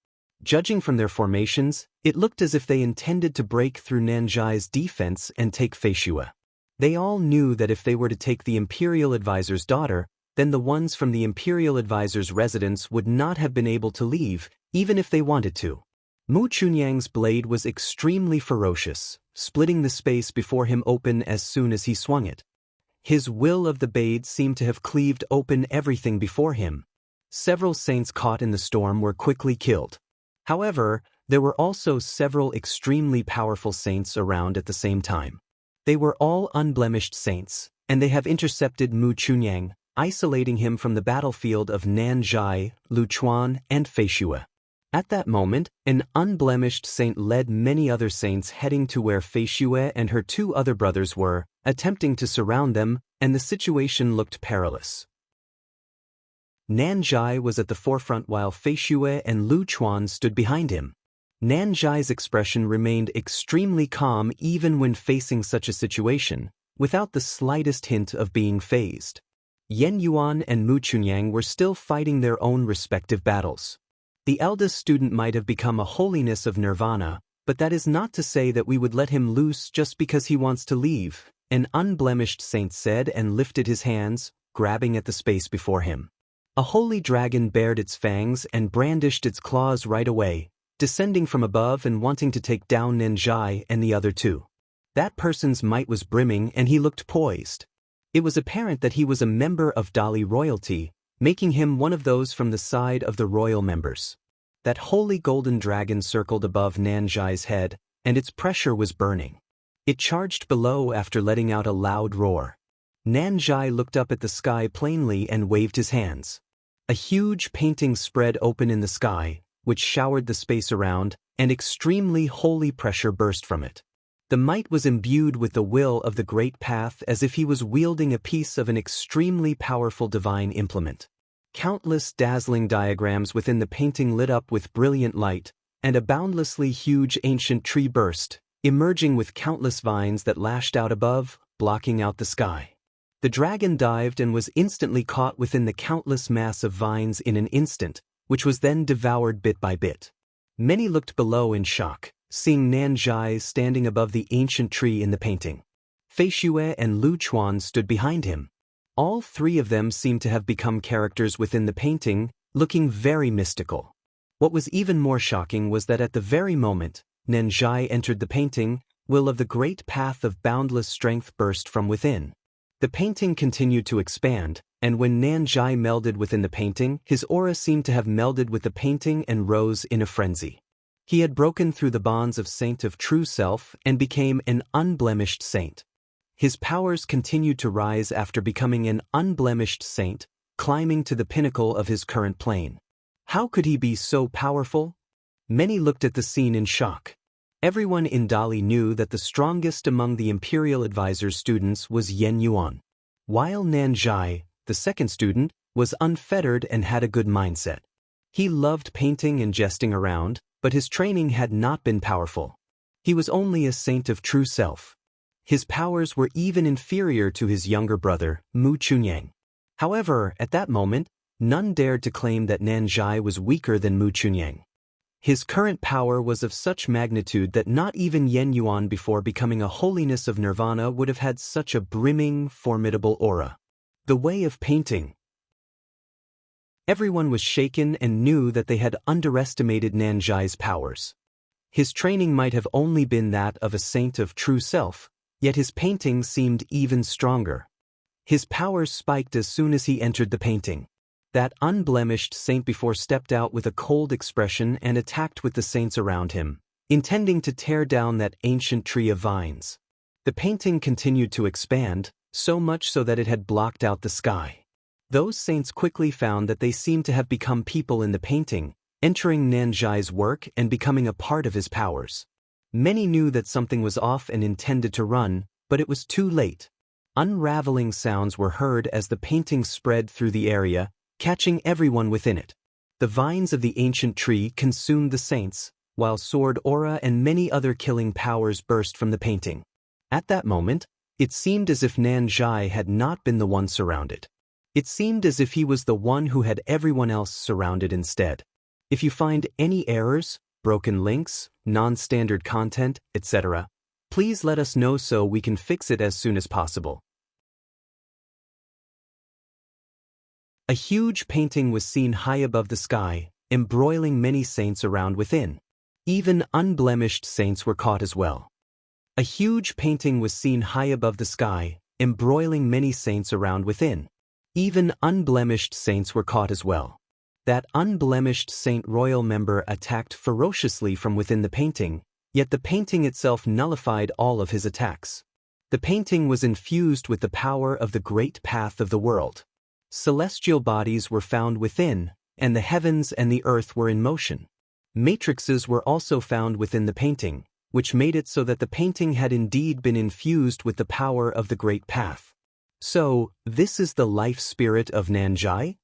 Judging from their formations, it looked as if they intended to break through Nanjai's defense and take Feishue. They all knew that if they were to take the Imperial Advisor's daughter, then the ones from the Imperial Advisor's residence would not have been able to leave, even if they wanted to. Mu Chunyang's blade was extremely ferocious, splitting the space before him open as soon as he swung it. His will of the blade seemed to have cleaved open everything before him. Several saints caught in the storm were quickly killed. However, there were also several extremely powerful saints around at the same time. They were all unblemished saints, and they have intercepted Mu Chunyang, isolating him from the battlefield of Nanjai, Luchuan, and Feishue. At that moment, an unblemished saint led many other saints heading to where Feishue and her two other brothers were, attempting to surround them, and the situation looked perilous. Nanjai was at the forefront while Feishue and Luchuan stood behind him. Nanjai's expression remained extremely calm even when facing such a situation, without the slightest hint of being fazed. Yen Yuan and Mu Chunyang were still fighting their own respective battles. The eldest student might have become a holiness of nirvana, but that is not to say that we would let him loose just because he wants to leave, an unblemished saint said and lifted his hands, grabbing at the space before him. A holy dragon bared its fangs and brandished its claws right away, descending from above and wanting to take down Nanjai and the other two. That person's might was brimming and he looked poised. It was apparent that he was a member of Dali royalty, making him one of those from the side of the royal members. That holy golden dragon circled above Nanjai's head, and its pressure was burning. It charged below after letting out a loud roar. Nanjai looked up at the sky plainly and waved his hands. A huge painting spread open in the sky, which showered the space around, and extremely holy pressure burst from it. The might was imbued with the will of the great path as if he was wielding a piece of an extremely powerful divine implement. Countless dazzling diagrams within the painting lit up with brilliant light, and a boundlessly huge ancient tree burst, emerging with countless vines that lashed out above, blocking out the sky. The dragon dived and was instantly caught within the countless mass of vines in an instant, which was then devoured bit by bit. Many looked below in shock, seeing Nanjai standing above the ancient tree in the painting. Feishue and Luchuan stood behind him. All three of them seemed to have become characters within the painting, looking very mystical. What was even more shocking was that at the very moment Nanjai entered the painting, will of the great path of boundless strength burst from within. The painting continued to expand, and when Nanjai melded within the painting, his aura seemed to have melded with the painting and rose in a frenzy. He had broken through the bonds of saint of true self and became an unblemished saint. His powers continued to rise after becoming an unblemished saint, climbing to the pinnacle of his current plane. How could he be so powerful? Many looked at the scene in shock. Everyone in Dali knew that the strongest among the Imperial Advisor's students was Yen Yuan. While Nanjai, the second student, was unfettered and had a good mindset. He loved painting and jesting around, but his training had not been powerful. He was only a saint of true self. His powers were even inferior to his younger brother, Mu Chunyang. However, at that moment, none dared to claim that Nanjai was weaker than Mu Chunyang. His current power was of such magnitude that not even Yen Yuan before becoming a holiness of nirvana would have had such a brimming, formidable aura. The way of painting. Everyone was shaken and knew that they had underestimated Nanjai's powers. His training might have only been that of a saint of true self, yet his painting seemed even stronger. His powers spiked as soon as he entered the painting. That unblemished saint before stepped out with a cold expression and attacked with the saints around him, intending to tear down that ancient tree of vines. The painting continued to expand, so much so that it had blocked out the sky. Those saints quickly found that they seemed to have become people in the painting, entering Nanjai's work and becoming a part of his powers. Many knew that something was off and intended to run, but it was too late. Unraveling sounds were heard as the painting spread through the area, catching everyone within it. The vines of the ancient tree consumed the saints, while sword aura and many other killing powers burst from the painting. At that moment, it seemed as if Nanjai had not been the one surrounded. It seemed as if he was the one who had everyone else surrounded instead. If you find any errors, broken links, non-standard content, etc., please let us know so we can fix it as soon as possible. A huge painting was seen high above the sky, embroiling many saints around within. Even unblemished saints were caught as well. A huge painting was seen high above the sky, embroiling many saints around within. Even unblemished saints were caught as well. That unblemished Saint Royal member attacked ferociously from within the painting, yet the painting itself nullified all of his attacks. The painting was infused with the power of the great path of the world. Celestial bodies were found within, and the heavens and the earth were in motion. Matrices were also found within the painting, which made it so that the painting had indeed been infused with the power of the great path. So, this is the life spirit of Nanjai?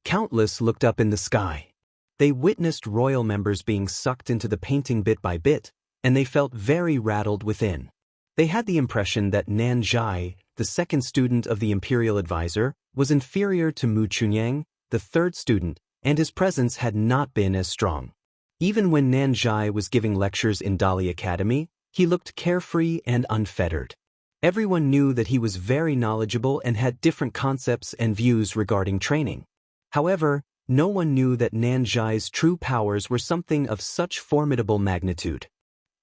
Countless looked up in the sky. They witnessed royal members being sucked into the painting bit by bit, and they felt very rattled within. They had the impression that Nanjai, the second student of the imperial advisor, was inferior to Mu Chunyang, the third student, and his presence had not been as strong. Even when Nanjai was giving lectures in Dali Academy, he looked carefree and unfettered. Everyone knew that he was very knowledgeable and had different concepts and views regarding training. However, no one knew that Nanjai's true powers were something of such formidable magnitude.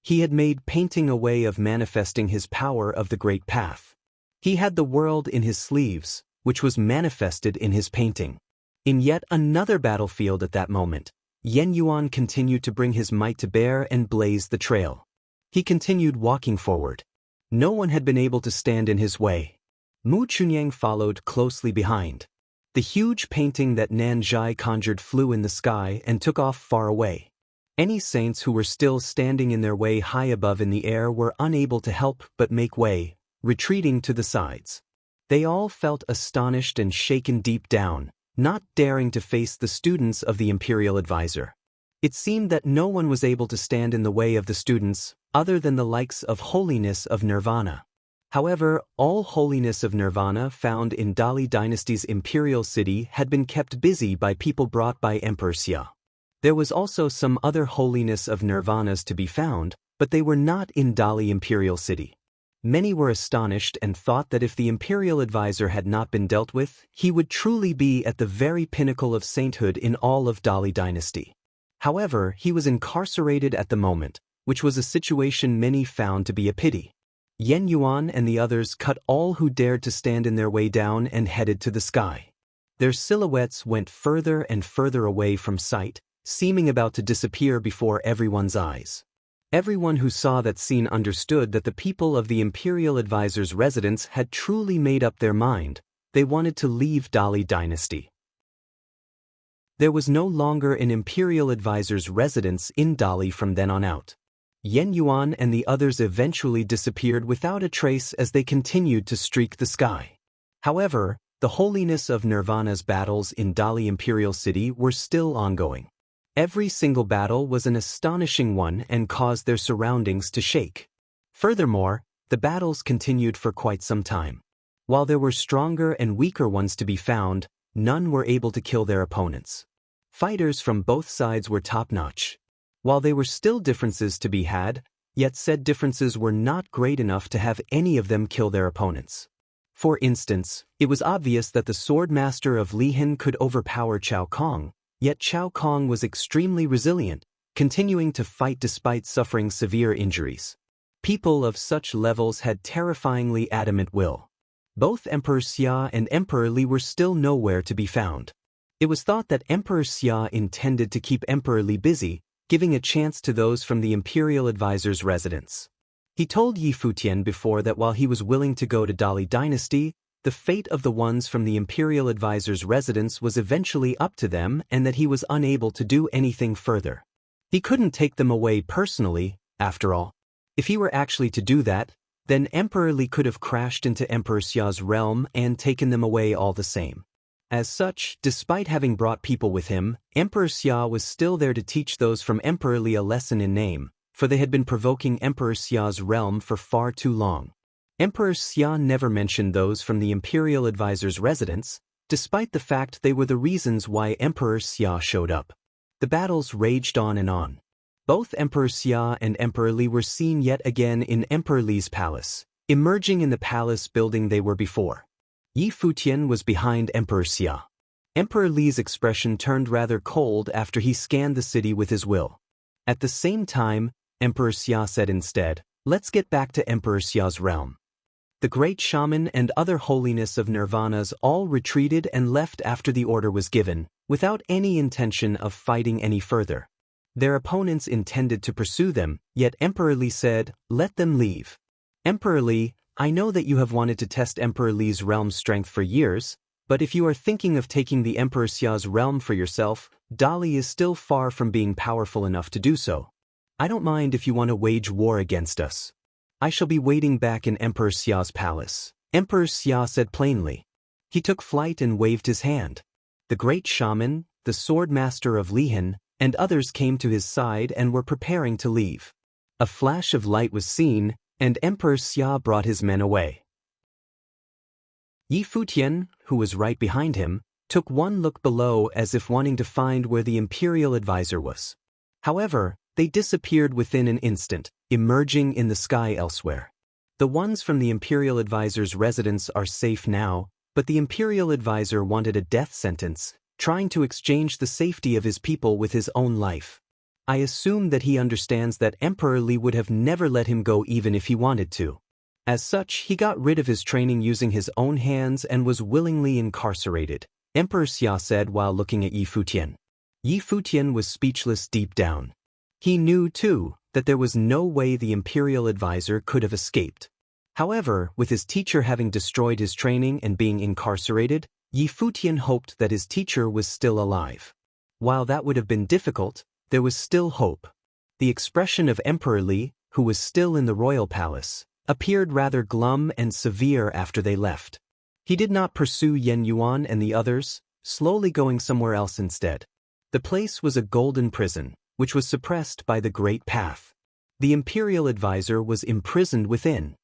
He had made painting a way of manifesting his power of the great path. He had the world in his sleeves, which was manifested in his painting. In yet another battlefield at that moment, Yen Yuan continued to bring his might to bear and blaze the trail. He continued walking forward. No one had been able to stand in his way. Mu Chunyang followed closely behind. The huge painting that Nanjai conjured flew in the sky and took off far away. Any saints who were still standing in their way high above in the air were unable to help but make way, retreating to the sides. They all felt astonished and shaken deep down, not daring to face the students of the imperial advisor. It seemed that no one was able to stand in the way of the students, other than the likes of Holiness of Nirvana. However, all Holiness of Nirvana found in Dali Dynasty's imperial city had been kept busy by people brought by Emperor Xia. There was also some other Holiness of Nirvanas to be found, but they were not in Dali imperial city. Many were astonished and thought that if the imperial advisor had not been dealt with, he would truly be at the very pinnacle of sainthood in all of Dali Dynasty. However, he was incarcerated at the moment, which was a situation many found to be a pity. Yen Yuan and the others cut all who dared to stand in their way down and headed to the sky. Their silhouettes went further and further away from sight, seeming about to disappear before everyone's eyes. Everyone who saw that scene understood that the people of the imperial advisor's residence had truly made up their mind. They wanted to leave Dali Dynasty. There was no longer an imperial advisor's residence in Dali from then on out. Yen Yuan and the others eventually disappeared without a trace as they continued to streak the sky. However, the Holiness of Nirvana's battles in Dali Imperial City were still ongoing. Every single battle was an astonishing one and caused their surroundings to shake. Furthermore, the battles continued for quite some time. While there were stronger and weaker ones to be found, none were able to kill their opponents. Fighters from both sides were top-notch. While there were still differences to be had, yet said differences were not great enough to have any of them kill their opponents. For instance, it was obvious that the sword master of Lihan could overpower Cao Kong, yet Cao Kong was extremely resilient, continuing to fight despite suffering severe injuries. People of such levels had terrifyingly adamant will. Both Emperor Xia and Emperor Li were still nowhere to be found. It was thought that Emperor Xia intended to keep Emperor Li busy, giving a chance to those from the imperial advisor's residence. He told Yi Futian before that while he was willing to go to Dali Dynasty, the fate of the ones from the imperial advisor's residence was eventually up to them and that he was unable to do anything further. He couldn't take them away personally, after all. If he were actually to do that, then Emperor Li could have crashed into Emperor Xia's realm and taken them away all the same. As such, despite having brought people with him, Emperor Xia was still there to teach those from Emperor Li a lesson in name, for they had been provoking Emperor Xia's realm for far too long. Emperor Xia never mentioned those from the imperial advisor's residence, despite the fact they were the reasons why Emperor Xia showed up. The battles raged on and on. Both Emperor Xia and Emperor Li were seen yet again in Emperor Li's palace, emerging in the palace building they were before. Yi Futian was behind Emperor Xia. Emperor Li's expression turned rather cold after he scanned the city with his will. At the same time, Emperor Xia said instead, "Let's get back to Emperor Xia's realm." The great shaman and other holiness of nirvanas all retreated and left after the order was given, without any intention of fighting any further. Their opponents intended to pursue them, yet Emperor Li said, "Let them leave." Emperor Li, I know that you have wanted to test Emperor Li's realm strength for years, but if you are thinking of taking the Emperor Xia's realm for yourself, Dali is still far from being powerful enough to do so. I don't mind if you want to wage war against us. I shall be waiting back in Emperor Xia's palace, Emperor Xia said plainly. He took flight and waved his hand. The great shaman, the sword master of Lihan, and others came to his side and were preparing to leave. A flash of light was seen, and Emperor Xia brought his men away. Yi Futian, who was right behind him, took one look below as if wanting to find where the imperial advisor was. However, they disappeared within an instant, emerging in the sky elsewhere. The ones from the imperial advisor's residence are safe now, but the imperial advisor wanted a death sentence, trying to exchange the safety of his people with his own life. I assume that he understands that Emperor Li would have never let him go even if he wanted to. As such, he got rid of his training using his own hands and was willingly incarcerated, Emperor Xia said while looking at Yi Futian. Yi Futian was speechless deep down. He knew, too, that there was no way the imperial advisor could have escaped. However, with his teacher having destroyed his training and being incarcerated, Yi Futian hoped that his teacher was still alive. While that would have been difficult, there was still hope. The expression of Emperor Li, who was still in the royal palace, appeared rather glum and severe after they left. He did not pursue Yen Yuan and the others, slowly going somewhere else instead. The place was a golden prison, which was suppressed by the Great Path. The imperial advisor was imprisoned within.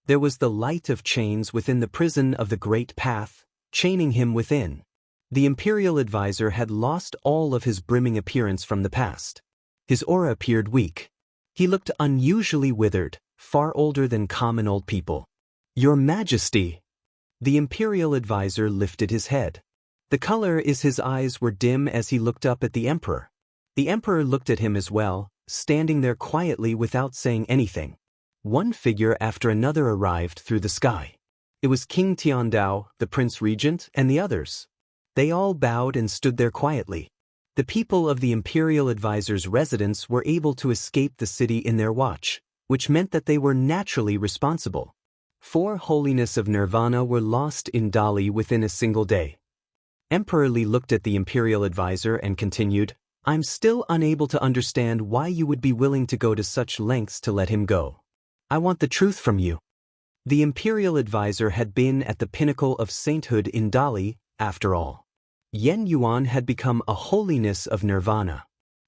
There was the light of chains within the prison of the Great Path, chaining him within. The imperial advisor had lost all of his brimming appearance from the past. His aura appeared weak. He looked unusually withered, far older than common old people. "Your Majesty!" The imperial advisor lifted his head. The color is his eyes were dim as he looked up at the emperor. The emperor looked at him as well, standing there quietly without saying anything. One figure after another arrived through the sky. It was King Tiandao, the Prince Regent, and the others. They all bowed and stood there quietly. The people of the imperial advisor's residence were able to escape the city in their watch, which meant that they were naturally responsible. 4 holiness of nirvana were lost in Dali within a single day. Emperor Li looked at the imperial advisor and continued, "I'm still unable to understand why you would be willing to go to such lengths to let him go. I want the truth from you." The imperial advisor had been at the pinnacle of sainthood in Dali, after all. Yen Yuan had become a holiness of nirvana.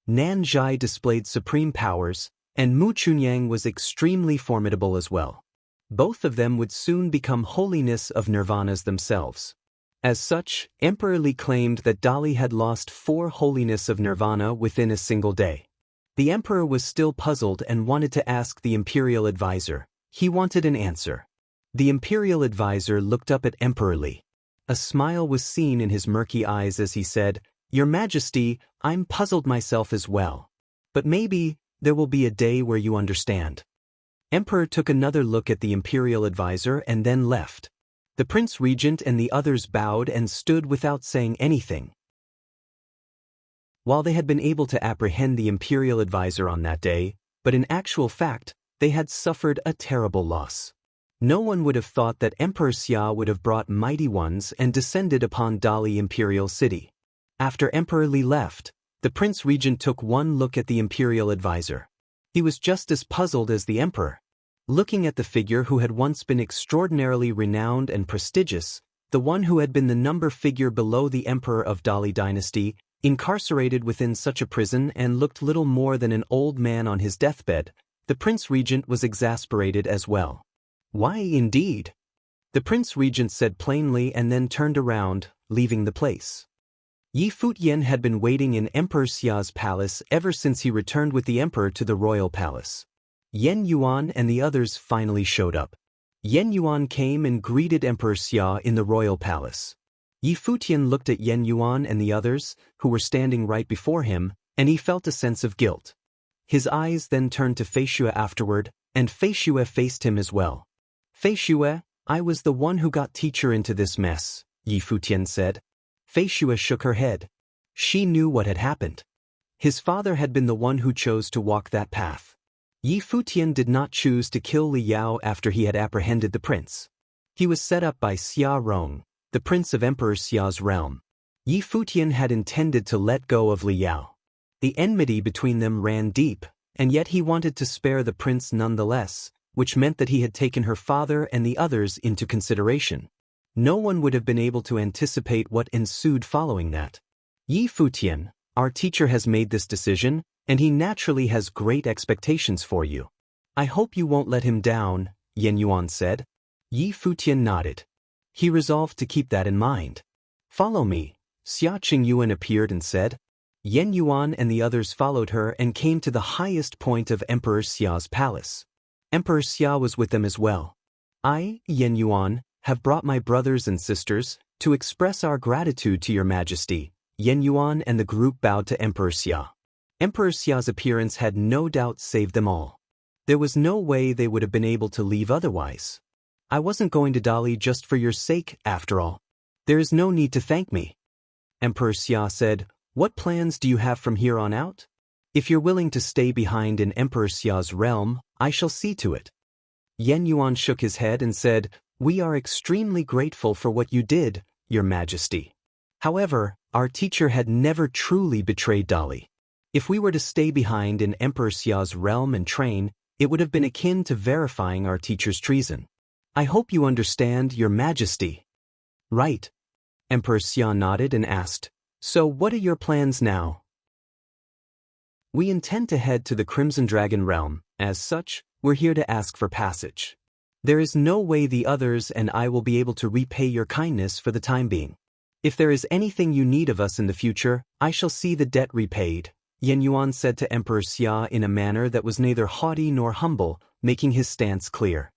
Nan Zhai displayed supreme powers, and Mu Chunyang was extremely formidable as well. Both of them would soon become holiness of nirvanas themselves. As such, Emperor Li claimed that Dali had lost 4 holiness of nirvana within a single day. The emperor was still puzzled and wanted to ask the imperial advisor. He wanted an answer. The imperial advisor looked up at Emperor Li. A smile was seen in his murky eyes as he said, "Your Majesty, I'm puzzled myself as well. But maybe there will be a day where you understand." Emperor took another look at the imperial advisor and then left. The Prince Regent and the others bowed and stood without saying anything. While they had been able to apprehend the imperial advisor on that day, but in actual fact, they had suffered a terrible loss. No one would have thought that Emperor Xia would have brought mighty ones and descended upon Dali Imperial City. After Emperor Li left, the Prince Regent took one look at the imperial advisor. He was just as puzzled as the emperor. Looking at the figure who had once been extraordinarily renowned and prestigious, the one who had been the number figure below the emperor of Dali dynasty, incarcerated within such a prison and looked little more than an old man on his deathbed, the Prince Regent was exasperated as well. Why indeed? The Prince Regent said plainly and then turned around, leaving the place. Yi Futian had been waiting in Emperor Xia's palace ever since he returned with the emperor to the royal palace. Yen Yuan and the others finally showed up. Yen Yuan came and greeted Emperor Xia in the royal palace. Yi Futian looked at Yen Yuan and the others, who were standing right before him, and he felt a sense of guilt. His eyes then turned to Fei Xue afterward, and Fei Xue faced him as well. Fei Xue, I was the one who got teacher into this mess, Yi Futian said. Fei Xue shook her head. She knew what had happened. His father had been the one who chose to walk that path. Yi Futian did not choose to kill Li Yao after he had apprehended the prince. He was set up by Xia Rong, the prince of Emperor Xia's realm. Yi Futian had intended to let go of Li Yao. The enmity between them ran deep, and yet he wanted to spare the prince nonetheless, which meant that he had taken her father and the others into consideration. No one would have been able to anticipate what ensued following that. Yi Futian, our teacher has made this decision, and he naturally has great expectations for you. I hope you won't let him down, Yen Yuan said. Yi Futian nodded. He resolved to keep that in mind. Follow me, Xia Qingyuan appeared and said. Yen Yuan and the others followed her and came to the highest point of Emperor Xia's palace. Emperor Xia was with them as well. I, Yen Yuan, have brought my brothers and sisters to express our gratitude to your majesty. Yen Yuan and the group bowed to Emperor Xia. Emperor Xia's appearance had no doubt saved them all. There was no way they would have been able to leave otherwise. I wasn't going to Dali just for your sake, after all. There is no need to thank me. Emperor Xia said, what plans do you have from here on out? If you're willing to stay behind in Emperor Xia's realm, I shall see to it. Yen Yuan shook his head and said, we are extremely grateful for what you did, your majesty. However, our teacher had never truly betrayed Dali. If we were to stay behind in Emperor Xia's realm and train, it would have been akin to verifying our teacher's treason. I hope you understand, your majesty. Right. Emperor Xia nodded and asked, so what are your plans now? We intend to head to the Crimson Dragon realm. As such, we're here to ask for passage. There is no way the others and I will be able to repay your kindness for the time being. If there is anything you need of us in the future, I shall see the debt repaid, Yen Yuan said to Emperor Xia in a manner that was neither haughty nor humble, making his stance clear.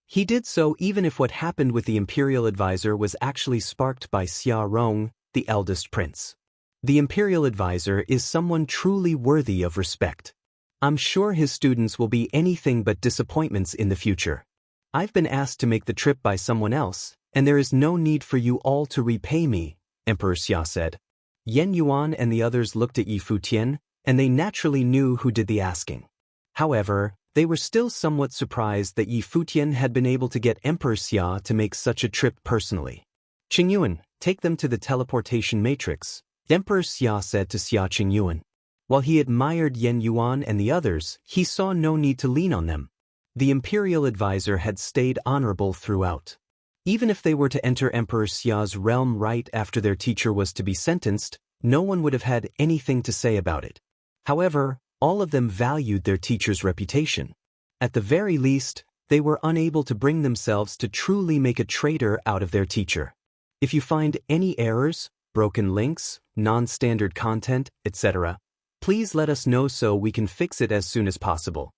He did so even if what happened with the imperial advisor was actually sparked by Xia Rong, the eldest prince. The imperial advisor is someone truly worthy of respect. I'm sure his students will be anything but disappointments in the future. I've been asked to make the trip by someone else, and there is no need for you all to repay me, Emperor Xia said. Yen Yuan and the others looked at Yi Futian, and they naturally knew who did the asking. However, they were still somewhat surprised that Yi Futian had been able to get Emperor Xia to make such a trip personally. Qingyuan, take them to the teleportation matrix, Emperor Xia said to Xia Qingyuan. While he admired Yen Yuan and the others, he saw no need to lean on them. The imperial advisor had stayed honorable throughout. Even if they were to enter Emperor Xia's realm right after their teacher was to be sentenced, no one would have had anything to say about it. However, all of them valued their teacher's reputation. At the very least, they were unable to bring themselves to truly make a traitor out of their teacher. If you find any errors, broken links, non-standard content, etc., please let us know so we can fix it as soon as possible.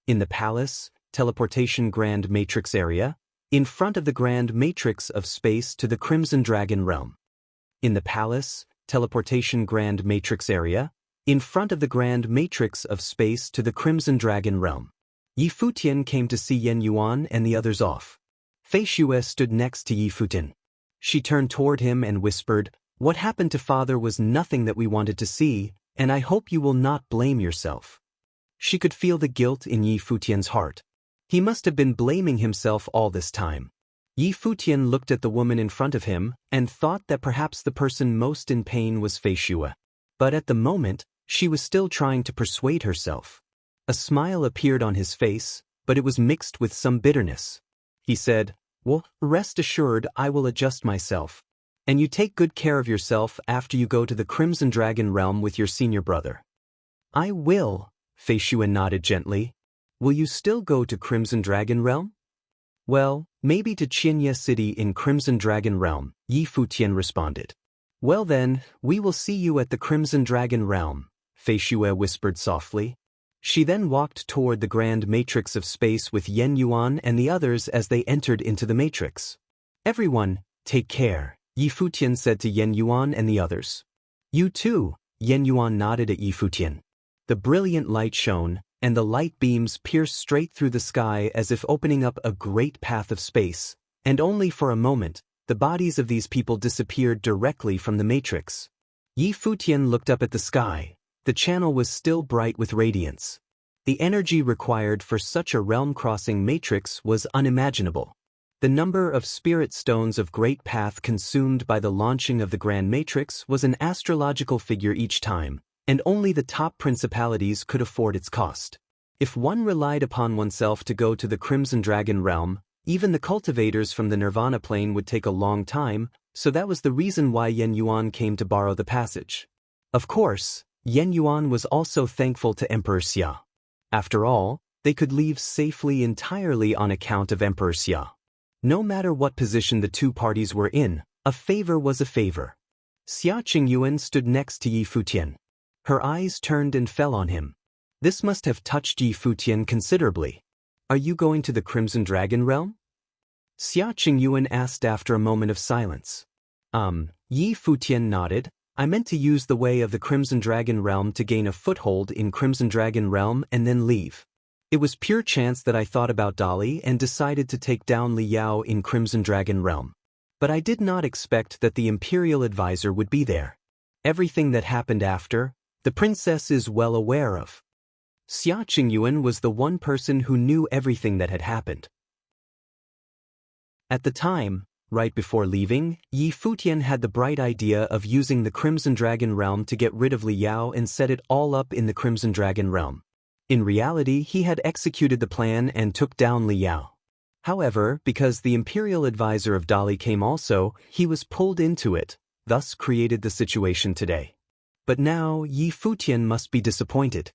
In the palace, teleportation Grand Matrix area, in front of the Grand Matrix of space to the Crimson Dragon realm. In the palace, teleportation Grand Matrix area, in front of the Grand Matrix of space to the Crimson Dragon realm. Yi Futian came to see Yen Yuan and the others off. Fei Xue stood next to Yi Futian. She turned toward him and whispered, what happened to father was nothing that we wanted to see, and I hope you will not blame yourself. She could feel the guilt in Yi Futian's heart. He must have been blaming himself all this time. Yi Futian looked at the woman in front of him and thought that perhaps the person most in pain was Fei Xue. But at the moment, she was still trying to persuade herself. A smile appeared on his face, but it was mixed with some bitterness. He said, "Well, rest assured I will adjust myself. And you take good care of yourself after you go to the Crimson Dragon realm with your senior brother." "I will," Futian nodded gently. "Will you still go to Crimson Dragon realm?" "Well, maybe to Qianya City in Crimson Dragon realm," Futian responded. "Well then, we will see you at the Crimson Dragon realm," Feishue whispered softly. She then walked toward the grand matrix of space with Yen Yuan and the others as they entered into the matrix. "Everyone, take care," Futian said to Yen Yuan and the others. "You too," Yen Yuan nodded at Futian. The brilliant light shone, and the light beams pierced straight through the sky as if opening up a great path of space, and only for a moment, the bodies of these people disappeared directly from the matrix. Futian looked up at the sky. The channel was still bright with radiance. The energy required for such a realm-crossing matrix was unimaginable. The number of spirit stones of Great Path consumed by the launching of the Grand Matrix was an astrological figure each time, and only the top principalities could afford its cost. If one relied upon oneself to go to the Crimson Dragon realm, even the cultivators from the Nirvana plane would take a long time, so that was the reason why Yen Yuan came to borrow the passage. Of course, Yen Yuan was also thankful to Emperor Xia. After all, they could leave safely entirely on account of Emperor Xia. No matter what position the two parties were in, a favor was a favor. Xia Qingyuan stood next to Futian. Her eyes turned and fell on him. This must have touched Futian considerably. "Are you going to the Crimson Dragon realm?" Xia Qingyuan asked after a moment of silence. Futian nodded. "I meant to use the way of the Crimson Dragon realm to gain a foothold in Crimson Dragon realm and then leave. It was pure chance that I thought about Dali and decided to take down Li Yao in Crimson Dragon realm. But I did not expect that the Imperial Advisor would be there. Everything that happened after, the princess is well aware of." Xia Qingyuan was the one person who knew everything that had happened. At the time, right before leaving, Futian had the bright idea of using the Crimson Dragon realm to get rid of Li Yao and set it all up in the Crimson Dragon realm. In reality, he had executed the plan and took down Li Yao. However, because the Imperial Advisor of Dali came also, he was pulled into it, thus created the situation today. But now, Futian must be disappointed.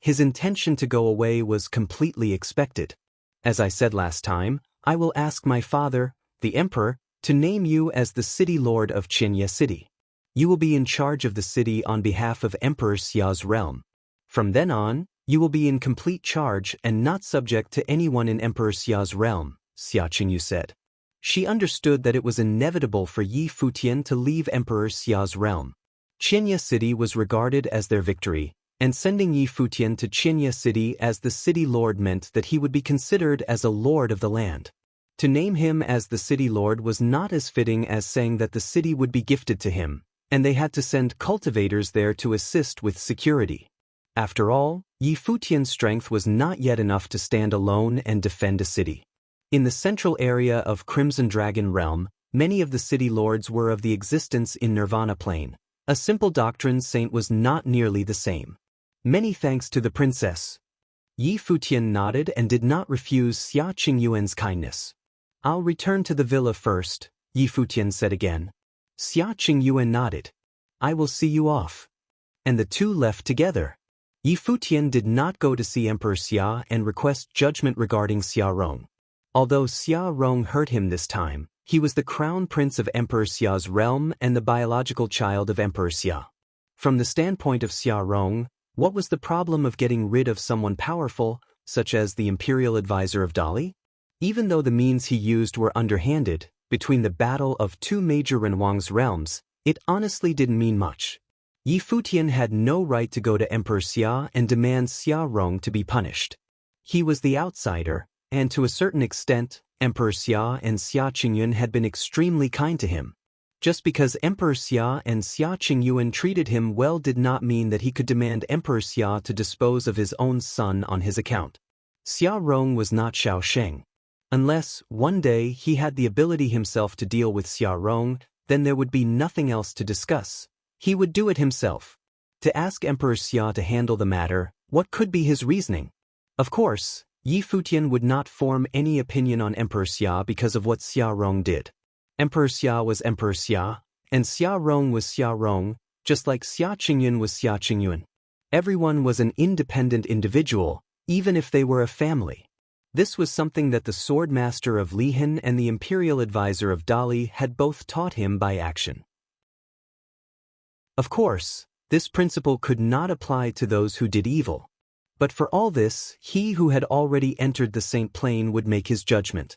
His intention to go away was completely expected. "As I said last time, I will ask my father, the Emperor, to name you as the City Lord of Qianya City. You will be in charge of the city on behalf of Emperor Xia's realm. From then on, you will be in complete charge and not subject to anyone in Emperor Xia's realm," Xia Qingyu said. She understood that it was inevitable for Futian to leave Emperor Xia's realm. Qianya City was regarded as their victory, and sending Futian to Qianya City as the city lord meant that he would be considered as a lord of the land. To name him as the city lord was not as fitting as saying that the city would be gifted to him, and they had to send cultivators there to assist with security. After all, Futian's strength was not yet enough to stand alone and defend a city. In the central area of Crimson Dragon Realm, many of the city lords were of the existence in Nirvana Plane. A simple doctrine saint was not nearly the same. "Many thanks to the princess." Futian nodded and did not refuse Xia Qingyuan's kindness. "I'll return to the villa first," Futian said again. Xia Qingyuan nodded. "I will see you off." And the two left together. Futian did not go to see Emperor Xia and request judgment regarding Xia Rong. Although Xia Rong hurt him this time, he was the crown prince of Emperor Xia's realm and the biological child of Emperor Xia. From the standpoint of Xia Rong, what was the problem of getting rid of someone powerful, such as the Imperial Advisor of Dali? Even though the means he used were underhanded, between the battle of two major Renwang's realms, it honestly didn't mean much. Futian had no right to go to Emperor Xia and demand Xia Rong to be punished. He was the outsider, and to a certain extent, Emperor Xia and Xia Qingyuan had been extremely kind to him. Just because Emperor Xia and Xia Qingyuan treated him well did not mean that he could demand Emperor Xia to dispose of his own son on his account. Xia Rong was not Xiao Sheng. Unless, one day, he had the ability himself to deal with Xia Rong, then there would be nothing else to discuss. He would do it himself. To ask Emperor Xia to handle the matter, what could be his reasoning? Of course, Yi Futian would not form any opinion on Emperor Xia because of what Xia Rong did. Emperor Xia was Emperor Xia, and Xia Rong was Xia Rong, just like Xia Qingyun was Xia Qingyun. Everyone was an independent individual, even if they were a family. This was something that the sword master of Lihan and the imperial advisor of Dali had both taught him by action. Of course, this principle could not apply to those who did evil. But for all this, he who had already entered the Saint Plane would make his judgment.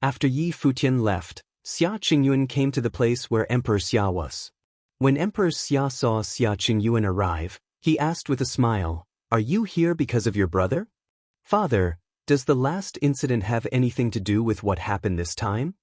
After Yi Futian left, Xia Qingyun came to the place where Emperor Xia was. When Emperor Xia saw Xia Qingyun arrive, he asked with a smile, "Are you here because of your brother?" "Father, does the last incident have anything to do with what happened this time?"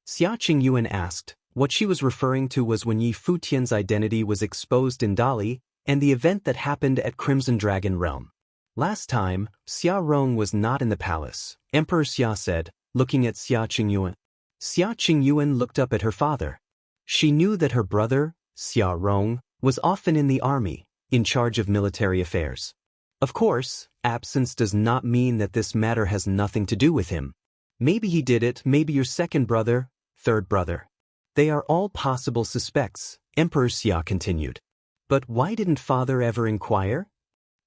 Xia Qingyun asked. What she was referring to was when Yi Futian's identity was exposed in Dali, and the event that happened at Crimson Dragon Realm. Last time, Xia Rong was not in the palace, Emperor Xia said, looking at Xia Qingyun. Xia Qingyun looked up at her father. She knew that her brother, Xia Rong, was often in the army, in charge of military affairs. Of course, absence does not mean that this matter has nothing to do with him. Maybe he did it, maybe your second brother, third brother. They are all possible suspects, Emperor Xia continued. But why didn't father ever inquire?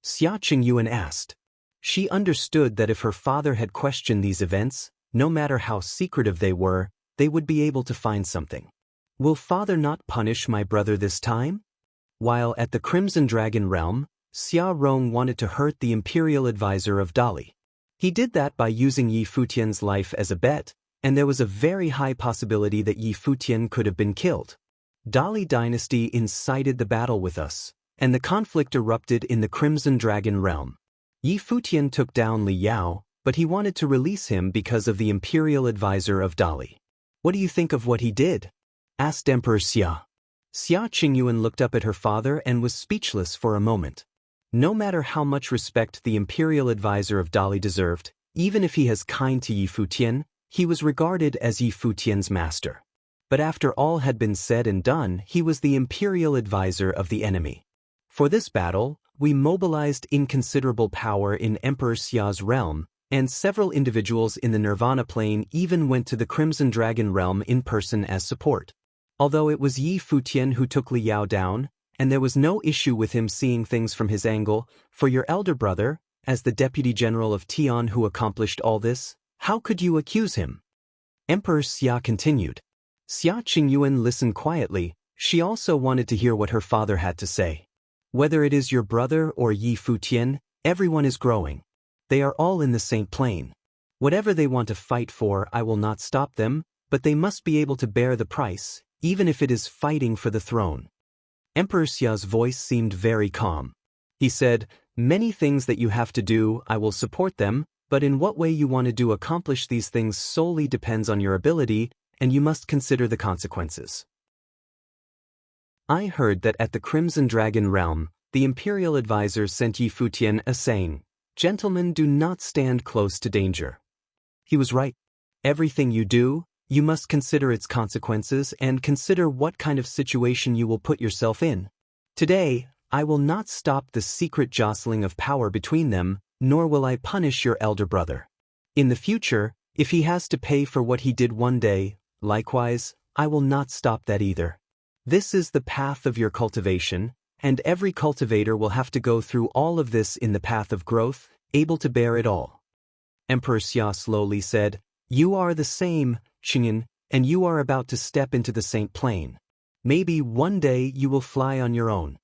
Xia Qingyun asked. She understood that if her father had questioned these events, no matter how secretive they were, they would be able to find something. Will father not punish my brother this time? While at the Crimson Dragon Realm, Xia Rong wanted to hurt the imperial advisor of Dali. He did that by using Yi Futian's life as a bet, and there was a very high possibility that Yi Futian could have been killed. Dali dynasty incited the battle with us, and the conflict erupted in the Crimson Dragon Realm. Yi Futian took down Li Yao, but he wanted to release him because of the imperial advisor of Dali. What do you think of what he did? Asked Emperor Xia. Xia Qingyun looked up at her father and was speechless for a moment. No matter how much respect the imperial advisor of Dali deserved, even if he has kind to Yi Futian, he was regarded as Yi Futian's master. But after all had been said and done, he was the imperial advisor of the enemy. For this battle, we mobilized inconsiderable power in Emperor Xia's realm, and several individuals in the Nirvana plane even went to the Crimson Dragon realm in person as support. Although it was Yi Futian who took Li Yao down, and there was no issue with him seeing things from his angle, for your elder brother, as the deputy general of Tian who accomplished all this, how could you accuse him? Emperor Xia continued. Xia Qingyun listened quietly. She also wanted to hear what her father had to say. Whether it is your brother or Yi Futian, everyone is growing. They are all in the Saint Plane. Whatever they want to fight for, I will not stop them, but they must be able to bear the price, even if it is fighting for the throne. Emperor Xia's voice seemed very calm. He said, "Many things that you have to do, I will support them, but in what way you want to accomplish these things solely depends on your ability, and you must consider the consequences." I heard that at the Crimson Dragon realm, the imperial advisor sent Yi Futian a saying, "Gentlemen, do not stand close to danger." He was right. Everything you do, you must consider its consequences and consider what kind of situation you will put yourself in. Today, I will not stop the secret jostling of power between them, nor will I punish your elder brother. In the future, if he has to pay for what he did one day, likewise, I will not stop that either. This is the path of your cultivation, and every cultivator will have to go through all of this in the path of growth, able to bear it all. Emperor Xia slowly said, "You are the same, Qingyun, and you are about to step into the Saint Plane. Maybe one day you will fly on your own."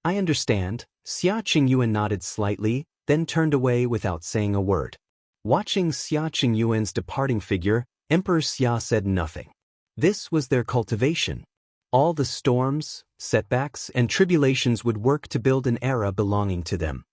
I understand. Xia Qingyun nodded slightly, then turned away without saying a word. Watching Xia Qingyuan's departing figure, Emperor Xia said nothing. This was their cultivation. All the storms, setbacks, and tribulations would work to build an era belonging to them.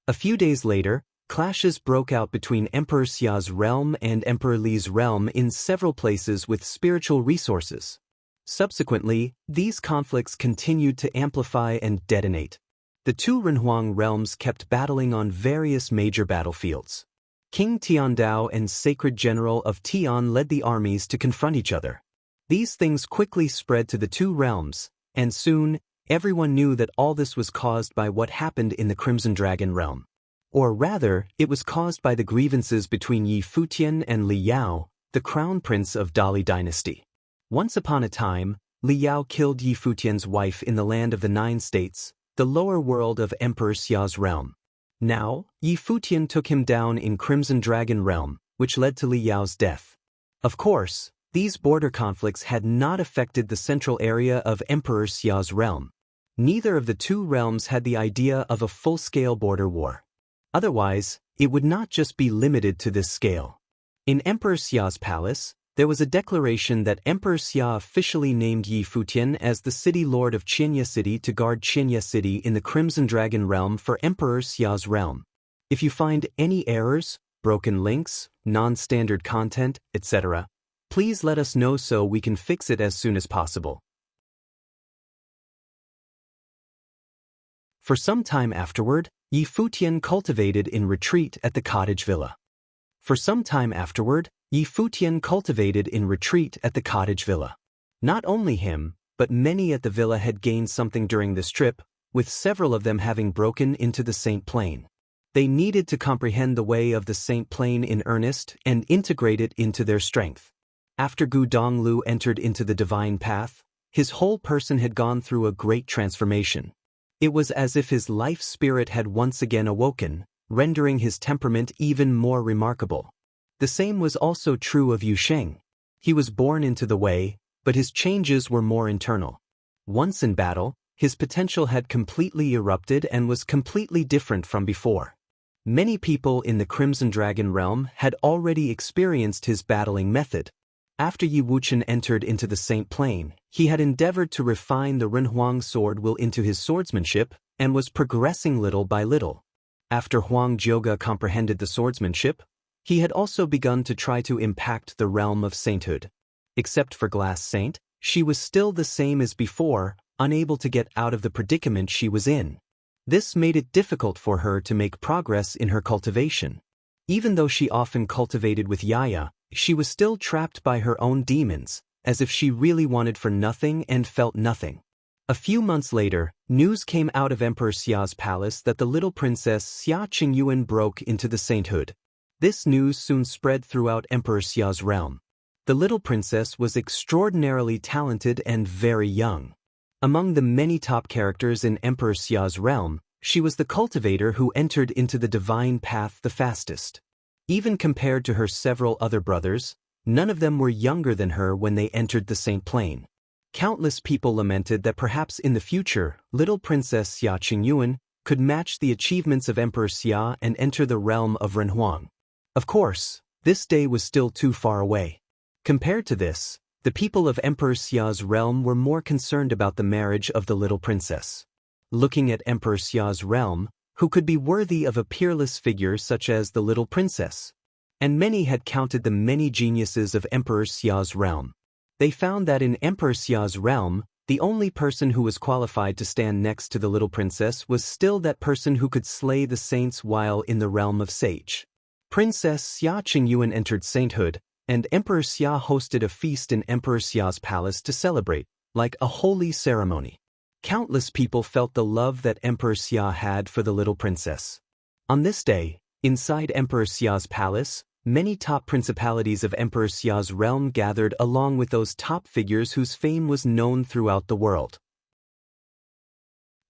A few days later, clashes broke out between Emperor Xia's realm and Emperor Li's realm in several places with spiritual resources. Subsequently, these conflicts continued to amplify and detonate. The two Renhuang realms kept battling on various major battlefields. King Tiandao and Sacred General of Tian led the armies to confront each other. These things quickly spread to the two realms, and soon, everyone knew that all this was caused by what happened in the Crimson Dragon realm. Or rather, it was caused by the grievances between Yi Futian and Li Yao, the crown prince of Dali dynasty. Once upon a time, Li Yao killed Yi Futian's wife in the land of the Nine States, the lower world of Emperor Xia's realm. Now, Yi Futian took him down in Crimson Dragon realm, which led to Li Yao's death. Of course, these border conflicts had not affected the central area of Emperor Xia's realm. Neither of the two realms had the idea of a full-scale border war. Otherwise, it would not just be limited to this scale. In Emperor Xia's palace, there was a declaration that Emperor Xia officially named Yi Futian as the city lord of Qianya City to guard Qianya City in the Crimson Dragon realm for Emperor Xia's realm. If you find any errors, broken links, non-standard content, etc., please let us know so we can fix it as soon as possible. For some time afterward, Yi Futian cultivated in retreat at the cottage villa. For some time afterward, Yi Futian cultivated in retreat at the cottage villa. Not only him, but many at the villa had gained something during this trip, with several of them having broken into the Saint Plane. They needed to comprehend the way of the Saint Plane in earnest and integrate it into their strength. After Gu Donglu entered into the divine path, his whole person had gone through a great transformation. It was as if his life spirit had once again awoken, rendering his temperament even more remarkable. The same was also true of Yu Sheng. He was born into the way, but his changes were more internal. Once in battle, his potential had completely erupted and was completely different from before. Many people in the Crimson Dragon realm had already experienced his battling method. After Yi Wuchen entered into the Saint Plane, he had endeavored to refine the Renhuang sword will into his swordsmanship, and was progressing little by little. After Huang Jioga comprehended the swordsmanship, he had also begun to try to impact the realm of sainthood. Except for Glass Saint, she was still the same as before, unable to get out of the predicament she was in. This made it difficult for her to make progress in her cultivation. Even though she often cultivated with Yaya, she was still trapped by her own demons, as if she really wanted for nothing and felt nothing. A few months later, news came out of Emperor Xia's palace that the little princess Xia Qingyuan broke into the sainthood. This news soon spread throughout Emperor Xia's realm. The little princess was extraordinarily talented and very young. Among the many top characters in Emperor Xia's realm, she was the cultivator who entered into the divine path the fastest. Even compared to her several other brothers, none of them were younger than her when they entered the Saint Plane. Countless people lamented that perhaps in the future, little Princess Xia Qingyuan could match the achievements of Emperor Xia and enter the realm of Renhuang. Of course, this day was still too far away. Compared to this, the people of Emperor Xia's realm were more concerned about the marriage of the little princess. Looking at Emperor Xia's realm, who could be worthy of a peerless figure such as the little princess? And many had counted the many geniuses of Emperor Xia's realm. They found that in Emperor Xia's realm, the only person who was qualified to stand next to the little princess was still that person who could slay the saints while in the realm of sage. Princess Xia Qingyuan entered sainthood, and Emperor Xia hosted a feast in Emperor Xia's palace to celebrate, like a holy ceremony. Countless people felt the love that Emperor Xia had for the little princess. On this day, inside Emperor Xia's palace, many top principalities of Emperor Xia's realm gathered along with those top figures whose fame was known throughout the world.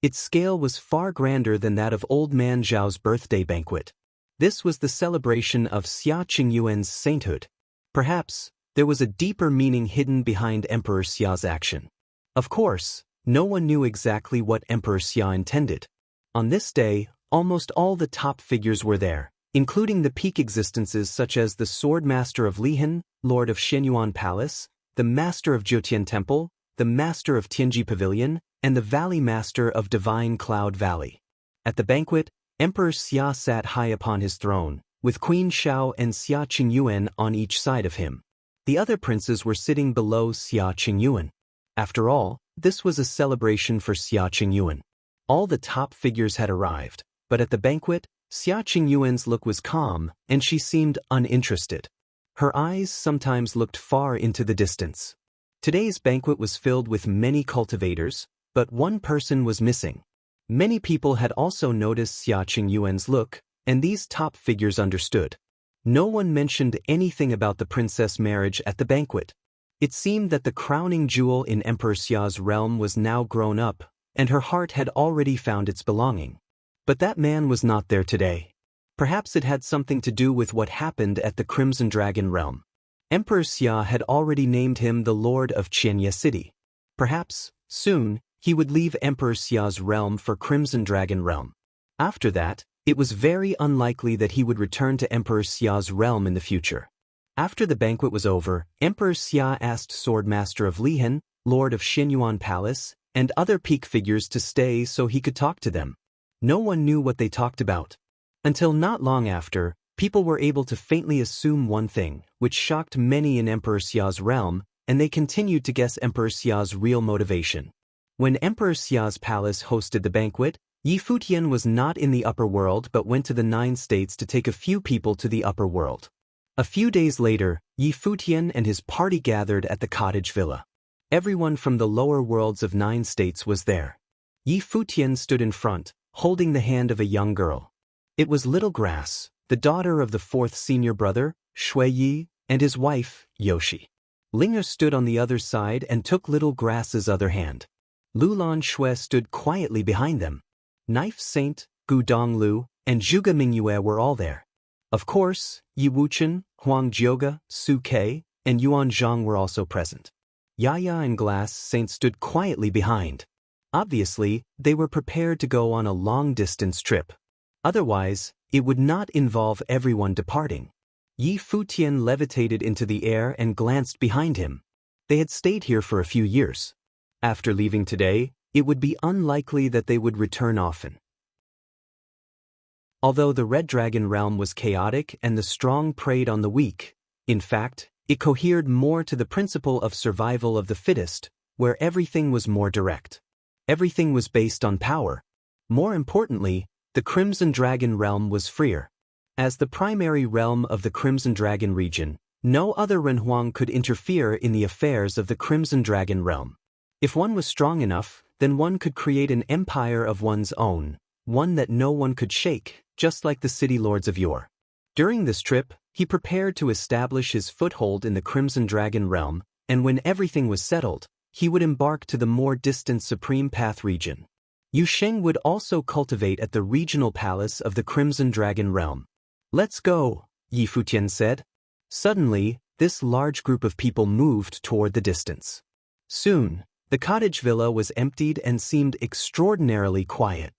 Its scale was far grander than that of Old Man Zhao's birthday banquet. This was the celebration of Xia Qingyuan's sainthood. Perhaps, there was a deeper meaning hidden behind Emperor Xia's action. Of course, no one knew exactly what Emperor Xia intended. On this day, almost all the top figures were there, including the peak existences such as the Sword Master of Lihan, Lord of Shenyuan Palace, the Master of Jiutian Temple, the Master of Tianji Pavilion, and the Valley Master of Divine Cloud Valley. At the banquet, Emperor Xia sat high upon his throne, with Queen Xiao and Xia Qingyuan on each side of him. The other princes were sitting below Xia Qingyuan. After all, this was a celebration for Xia Qingyuan. All the top figures had arrived, but at the banquet, Xia Qingyuan's look was calm, and she seemed uninterested. Her eyes sometimes looked far into the distance. Today's banquet was filled with many cultivators, but one person was missing. Many people had also noticed Xia Qingyuan's look, and these top figures understood. No one mentioned anything about the princess marriage at the banquet. It seemed that the crowning jewel in Emperor Xia's realm was now grown up, and her heart had already found its belonging. But that man was not there today. Perhaps it had something to do with what happened at the Crimson Dragon realm. Emperor Xia had already named him the Lord of Qianye City. Perhaps, soon, he would leave Emperor Xia's realm for Crimson Dragon realm. After that, it was very unlikely that he would return to Emperor Xia's realm in the future. After the banquet was over, Emperor Xia asked Swordmaster of Lihan, Lord of Xinyuan Palace, and other peak figures to stay so he could talk to them. No one knew what they talked about. Until not long after, people were able to faintly assume one thing, which shocked many in Emperor Xia's realm, and they continued to guess Emperor Xia's real motivation. When Emperor Xia's palace hosted the banquet, Yi Futian was not in the upper world but went to the 9 states to take a few people to the upper world. A few days later, Yi Futian and his party gathered at the cottage villa. Everyone from the lower worlds of 9 states was there. Yi Futian stood in front, holding the hand of a young girl. It was Little Grass, the daughter of the 4th senior brother, Shui Yi, and his wife, Yoshi. Linger stood on the other side and took Little Grass's other hand. Lulan Shui stood quietly behind them. Knife Saint, Gu Donglu, and Zhuge Mingyue were all there. Of course, Yi Wuchen, Huang Jioge, Su Ke, and Yuan Zhang were also present. Yaya and Glass Saint stood quietly behind. Obviously, they were prepared to go on a long-distance trip. Otherwise, it would not involve everyone departing. Yi Futian levitated into the air and glanced behind him. They had stayed here for a few years. After leaving today, it would be unlikely that they would return often. Although the Red Dragon realm was chaotic and the strong preyed on the weak, in fact, it cohered more to the principle of survival of the fittest, where everything was more direct. Everything was based on power. More importantly, the Crimson Dragon realm was freer. As the primary realm of the Crimson Dragon region, no other Renhuang could interfere in the affairs of the Crimson Dragon realm. If one was strong enough, then one could create an empire of one's own, one that no one could shake, just like the city lords of yore. During this trip, he prepared to establish his foothold in the Crimson Dragon realm, and when everything was settled, he would embark to the more distant Supreme Path region. Yu Sheng would also cultivate at the regional palace of the Crimson Dragon realm. "Let's go," Yi Futian said. Suddenly, this large group of people moved toward the distance. Soon, the cottage villa was emptied and seemed extraordinarily quiet.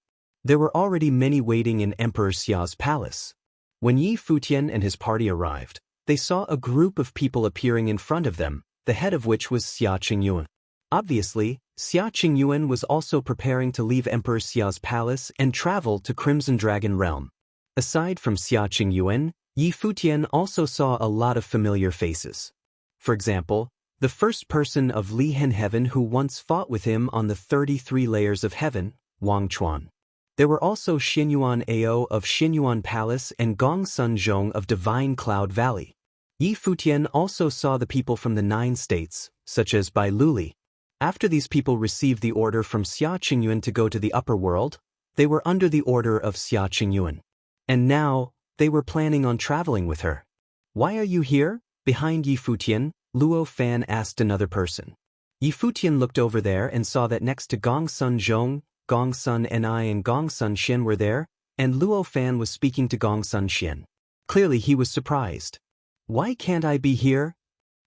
There were already many waiting in Emperor Xia's palace. When Yi Futian and his party arrived, they saw a group of people appearing in front of them, the head of which was Xia Qingyuan. Obviously, Xia Qingyuan was also preparing to leave Emperor Xia's palace and travel to Crimson Dragon realm. Aside from Xia Qingyuan, Yi Futian also saw a lot of familiar faces. For example, the first person of Lihan Heaven who once fought with him on the 33 layers of heaven, Wang Chuan. There were also Xinyuan Ao of Xinyuan Palace and Gongsun Zhong of Divine Cloud Valley. Yi Futian also saw the people from the 9 states, such as Bai Luli. After these people received the order from Xia Qingyuan to go to the upper world, they were under the order of Xia Qingyuan. And now, they were planning on traveling with her. "Why are you here?" Behind Yi Futian, Luo Fan asked another person. Yi Futian looked over there and saw that next to Gongsun Zhong, Gongsun Ni and Gongsun Xian were there, and Luo Fan was speaking to Gongsun Xian. Clearly he was surprised. "Why can't I be here?"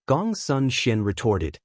Gongsun Xian retorted.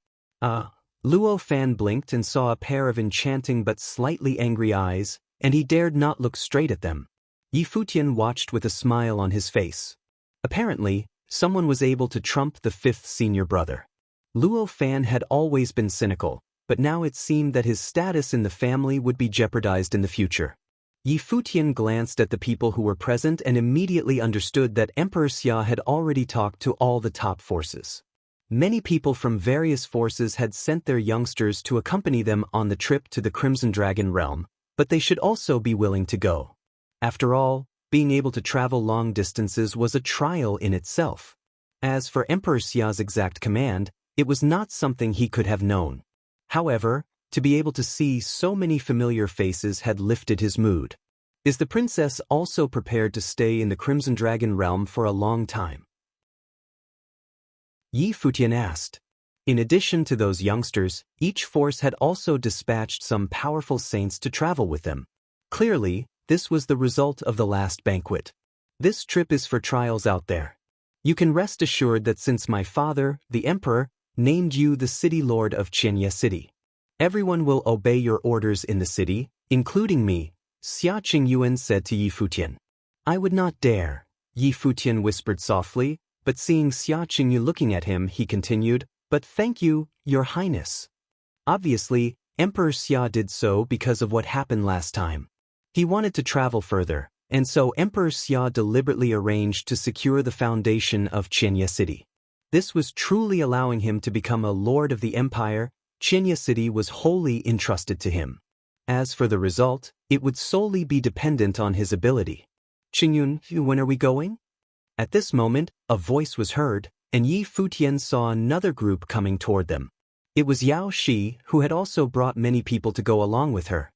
Luo Fan blinked and saw a pair of enchanting but slightly angry eyes, and he dared not look straight at them. Yi Futian watched with a smile on his face. Apparently, someone was able to trump the 5th senior brother. Luo Fan had always been cynical, but now it seemed that his status in the family would be jeopardized in the future. Yi Futian glanced at the people who were present and immediately understood that Emperor Xia had already talked to all the top forces. Many people from various forces had sent their youngsters to accompany them on the trip to the Crimson Dragon realm, but they should also be willing to go. After all, being able to travel long distances was a trial in itself. As for Emperor Xia's exact command, it was not something he could have known. However, to be able to see so many familiar faces had lifted his mood. Is the princess also prepared to stay in the Crimson Dragon realm for a long time? Yi Futian asked. In addition to those youngsters, each force had also dispatched some powerful saints to travel with them. Clearly, this was the result of the last banquet. This trip is for trials out there. You can rest assured that since my father, the emperor, named you the city lord of Qianye City, everyone will obey your orders in the city, including me, Xia Qingyuan said to Yi Futian. I would not dare, Yi Futian whispered softly, but seeing Xia Qingyu looking at him, he continued, but thank you, your highness. Obviously, Emperor Xia did so because of what happened last time. He wanted to travel further, and so Emperor Xia deliberately arranged to secure the foundation of Qianye City. This was truly allowing him to become a lord of the empire. Qianye City was wholly entrusted to him. As for the result, it would solely be dependent on his ability. Qingyun, when are we going? At this moment, a voice was heard, and Yi Futian saw another group coming toward them. It was Yao Shi, who had also brought many people to go along with her.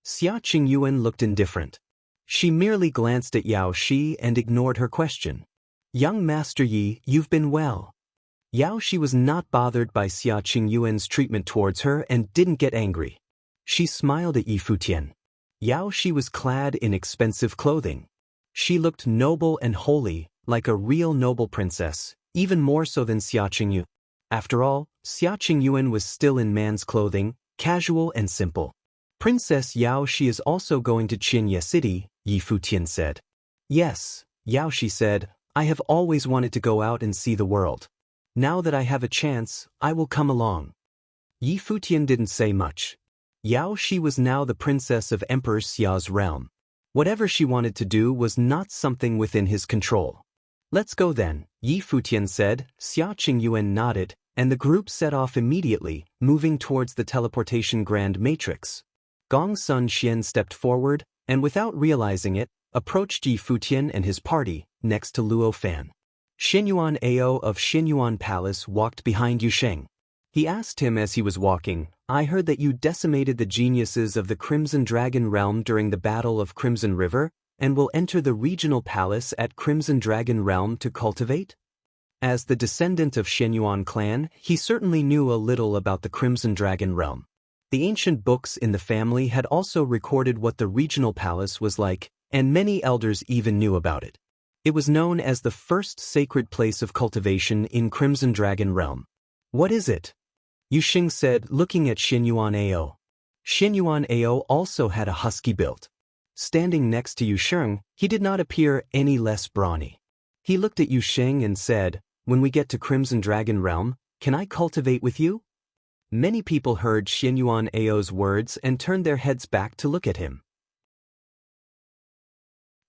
Xia Qingyuan looked indifferent. She merely glanced at Yao Shi and ignored her question. Young Master Yi, you've been well. Yao Shi was not bothered by Xia Qingyuan's treatment towards her and didn't get angry. She smiled at Yi Futian. Yao Shi was clad in expensive clothing. She looked noble and holy, like a real noble princess, even more so than Xia Qingyu. After all, Xia Qingyuan was still in man's clothing, casual and simple. Princess Yao Shi is also going to Qianye City, Yi Futian said. Yes, Yao Shi said, I have always wanted to go out and see the world. Now that I have a chance, I will come along. Yi Futian didn't say much. Yao Shi was now the princess of Emperor Xia's realm. Whatever she wanted to do was not something within his control. Let's go then, Yi Futian said. Xia Qingyuan nodded, and the group set off immediately, moving towards the teleportation grand matrix. Gong Sun Xian stepped forward, and without realizing it, approached Yi Futian and his party, next to Luo Fan. Xinyuan Ao of Xinyuan Palace walked behind Yu Sheng. He asked him as he was walking, I heard that you decimated the geniuses of the Crimson Dragon realm during the Battle of Crimson River, and will enter the regional palace at Crimson Dragon realm to cultivate? As the descendant of Xinyuan clan, he certainly knew a little about the Crimson Dragon realm. The ancient books in the family had also recorded what the regional palace was like, and many elders even knew about it. It was known as the first sacred place of cultivation in Crimson Dragon realm. What is it? Yu Xing said, looking at Xinyuan Ao. Xinyuan Ao also had a husky build. Standing next to Yu Sheng, he did not appear any less brawny. He looked at Yu Sheng and said, when we get to Crimson Dragon realm, can I cultivate with you? Many people heard Xinyuan Ao's words and turned their heads back to look at him.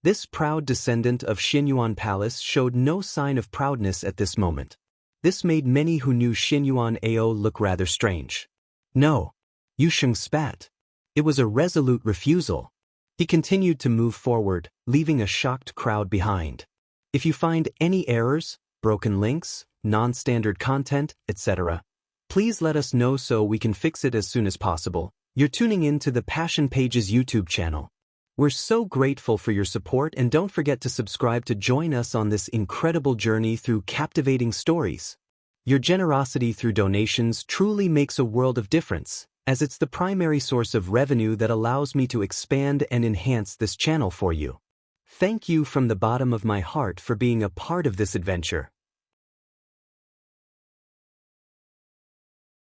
This proud descendant of Xinyuan Palace showed no sign of proudness at this moment. This made many who knew Xinyuan Ao look rather strange. No. Yu Sheng spat. It was a resolute refusal. He continued to move forward, leaving a shocked crowd behind. If you find any errors, broken links, non-standard content, etc., please let us know so we can fix it as soon as possible. You're tuning in to the Passion Pages YouTube channel. We're so grateful for your support, and don't forget to subscribe to join us on this incredible journey through captivating stories. Your generosity through donations truly makes a world of difference, as it's the primary source of revenue that allows me to expand and enhance this channel for you. Thank you from the bottom of my heart for being a part of this adventure.